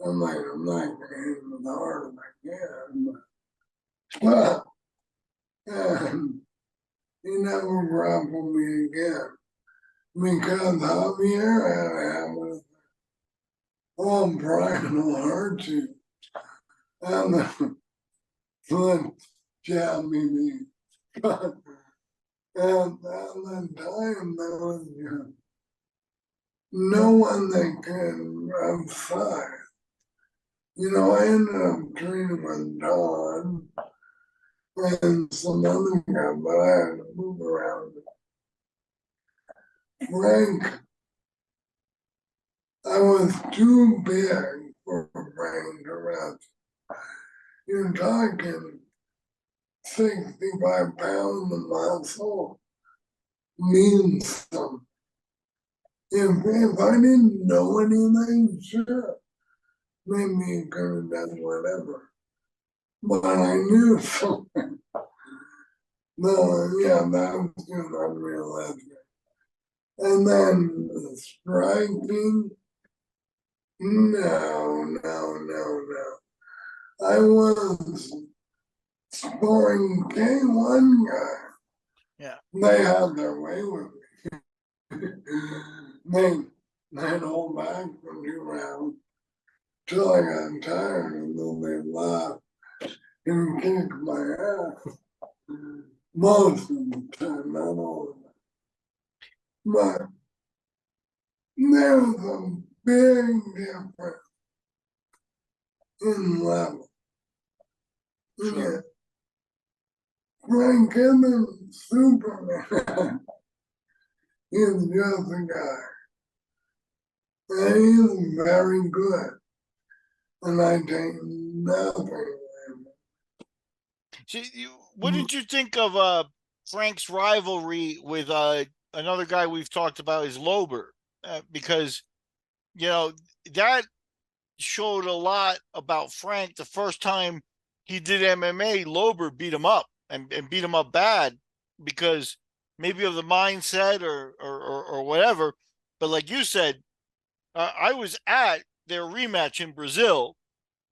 I'm like, I'm not going to hit him as hard as I can. But, and he never grappled me again. Because Javier had a habit of Brian will hurt you. And the foot jabbed me. And at the time, there was no one that could outside. You know, I ended up training with Don and some other guy, but I had to move around. Frank, I was too big for Brian to rest. You're talking 65 pounds of muscle means something. If I didn't know anything, sure, maybe you could have done whatever. But I knew something. No, yeah, that was just unrealistic. And then the striking, no. I was scoring K1 guy.
Yeah.
They had their way with me. They'd hold back for 2 rounds till I got tired and then they laughed and kicked my ass. Most of the time, not all of it. But there's a big difference in level.
Sure.
Yeah. Frank Evans, Superman, he's just a guy. And he's very good. And I take nothing from him.
So what did you think of Frank's rivalry with another guy we've talked about is Lober? Because, you know, that showed a lot about Frank. The first time he did MMA, Lober beat him up and beat him up bad because maybe of the mindset or whatever. But like you said, I was at their rematch in Brazil,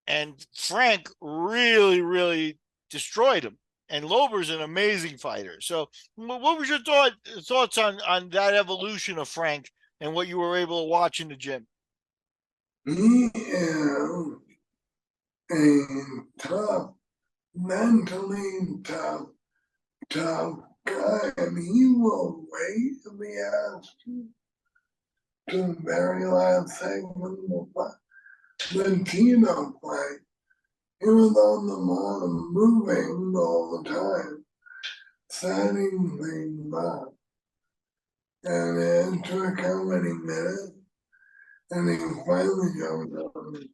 and Frank really destroyed him. And Lober's an amazing fighter. So, what was your thoughts on that evolution of Frank and what you were able to watch in the gym?
He is a tough, mentally tough guy, and he will wait to be asked to the very last segment of the Tino fight. He was on the bottom, moving all the time, setting things up. And it took how many minutes? And he finally jumped on me.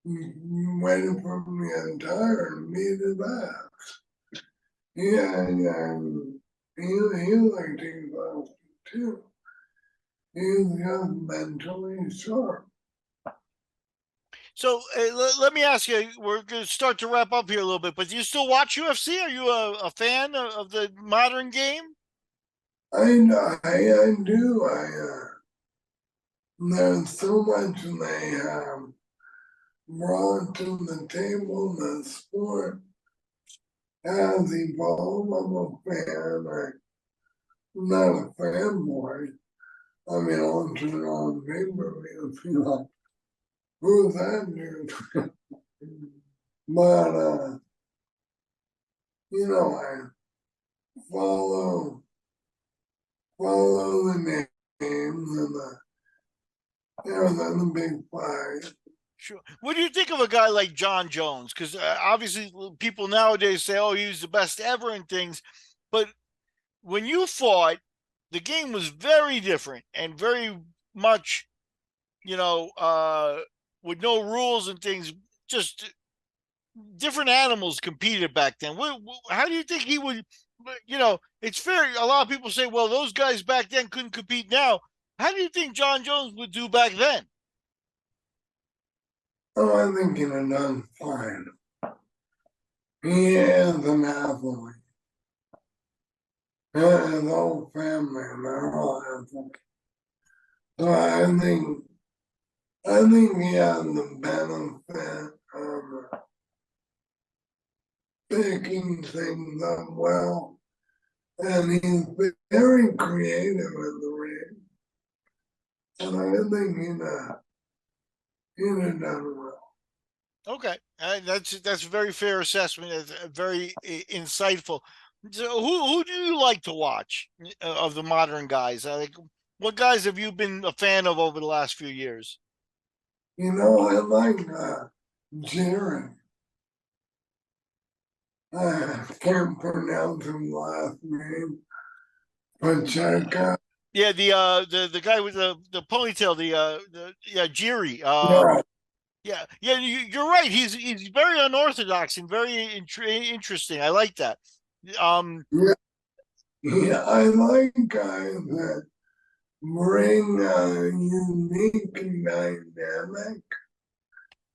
waiting for me to retire and beat his ass. Yeah, and he liked himself too. He's just mentally sharp.
So let me ask you, we're going to start to wrap up here a little bit, but do you still watch UFC? Are you a fan of the modern game?
I do. There's so much they have brought to the table. The sport has evolved. I'm a fan. I'm not a fanboy. I mean, I'll turn on pay-per-view and feel like, who's that dude? But, I follow the names and the big fight.
Sure. What do you think of a guy like John Jones? Because obviously people nowadays say, oh, he was the best ever and things. But when you fought, the game was very different and very much, with no rules and things, just different animals competed back then. How do you think he would, it's fair. A lot of people say, well, those guys back then couldn't compete now. How do you think John Jones would do back then?
Oh, I think he'd have done fine. He is an athlete. His whole family, they're all athletes. So I think he has the benefit of picking things up well, and he's very creative in the ring. And I think he'd have done well.
Okay, that's a very fair assessment. It's very insightful. So who do you like to watch of the modern guys? What guys have you been a fan of over the last few years?
I like Jerry. I can't pronounce his last name. Pacheco.
Yeah, the guy with the ponytail, Jiri.
Yeah,
Yeah, you're right. He's very unorthodox and very interesting. I like that.
yeah, yeah. I like guys that bring a unique dynamic.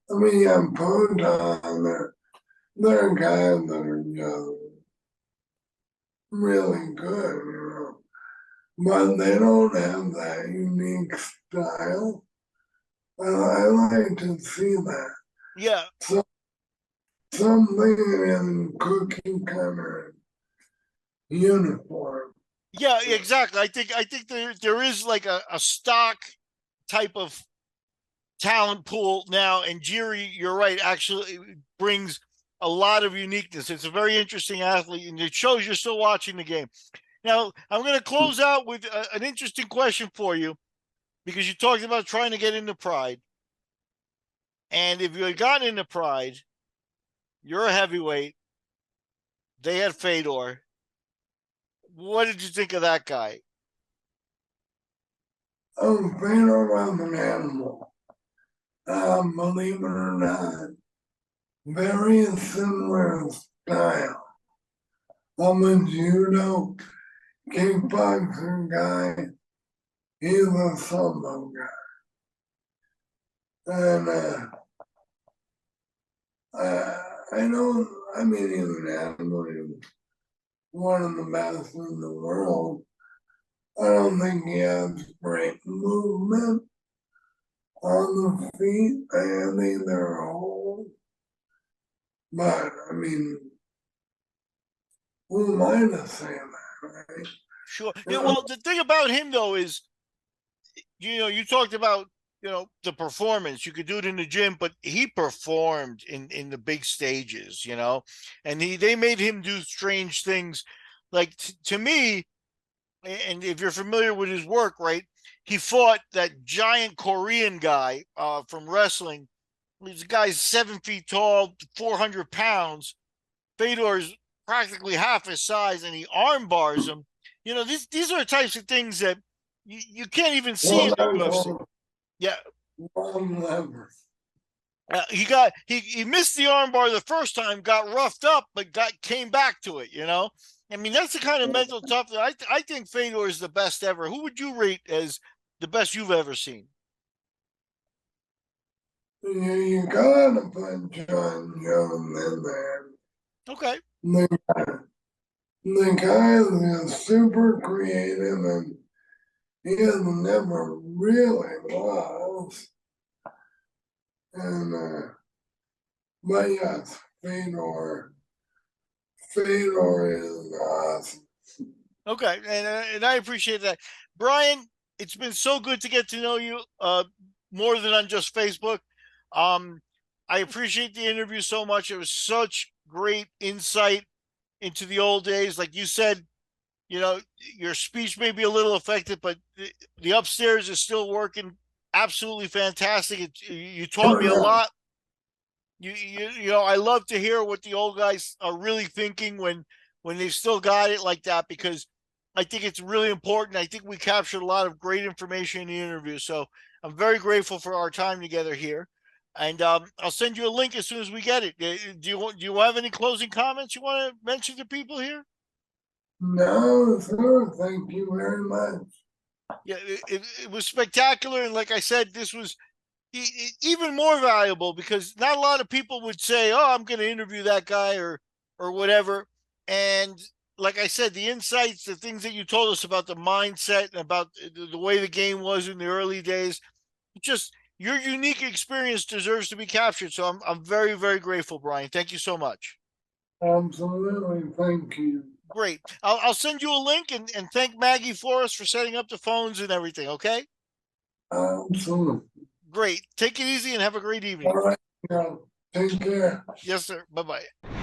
I mean, I'm put on they're guys that are just really good, but they don't have that unique style. I like to see that.
Yeah,
So, something in cookie cutter uniform.
yeah, exactly. I think there is like a stock type of talent pool now, and Jiri, you're right, actually brings a lot of uniqueness. It's a very interesting athlete, and it shows you're still watching the game. Now, I'm going to close out with an interesting question for you, because you talked about trying to get into Pride. And if you had gotten into Pride, you're a heavyweight. They had Fedor. What did you think of that guy?
Oh, Fedor was an animal. Believe it or not, very similar style. I'm a judo kickboxing guy. He's a solo guy. And I know, I mean, he's an animal. He's one of the best in the world. I don't think he has great movement on the feet. I think they're old. But, I mean, who am I to say that, right?
Sure. Yeah, well, the thing about him, though, is, you talked about, the performance. You could do it in the gym, but he performed in the big stages, and they made him do strange things. Like to me, and if you're familiar with his work, right, he fought that giant Korean guy from wrestling. This guy's 7 feet tall, 400 pounds. Fedor's practically half his size, and he arm bars him. These are the types of things that you can't even see in
Well,
the
that's
UFC.
all
Yeah,
one lever.
He missed the armbar the first time, got roughed up, but came back to it. I mean, that's the kind of mental toughness. I think Fedor is the best ever. Who would you rate as the best you've ever seen?
You gotta put John Jones in there.
Okay.
The, the guy is super creative and he has never really lost. And but yes, Fedor is awesome.
Okay, and I appreciate that, Brian. It's been so good to get to know you, more than on just Facebook. Um, I appreciate the interview so much. It was such great insight into the old days. Like you said, your speech may be a little affected, but the upstairs is still working absolutely fantastic. You taught me a lot. I love to hear what the old guys are really thinking when they've still got it like that, because I think it's really important. I think we captured a lot of great information in the interview. So I'm very grateful for our time together here. And I'll send you a link as soon as we get it. Do you have any closing comments you want to mention to people here?
No, sir, thank you very much.
Yeah, it was spectacular. And like I said, this was even more valuable because not a lot of people would say, "Oh, I'm going to interview that guy," or whatever. And like I said, the insights, the things that you told us about the mindset and about the way the game was in the early days, just your unique experience deserves to be captured. So I'm very, very grateful, Brian. Thank you so much.
Absolutely, thank you.
Great. I'll send you a link, and thank Maggie for us for setting up the phones and everything. Okay.
Absolutely.
Great. Take it easy and have a great
All
evening.
right, now, take care.
Yes, sir. Bye bye.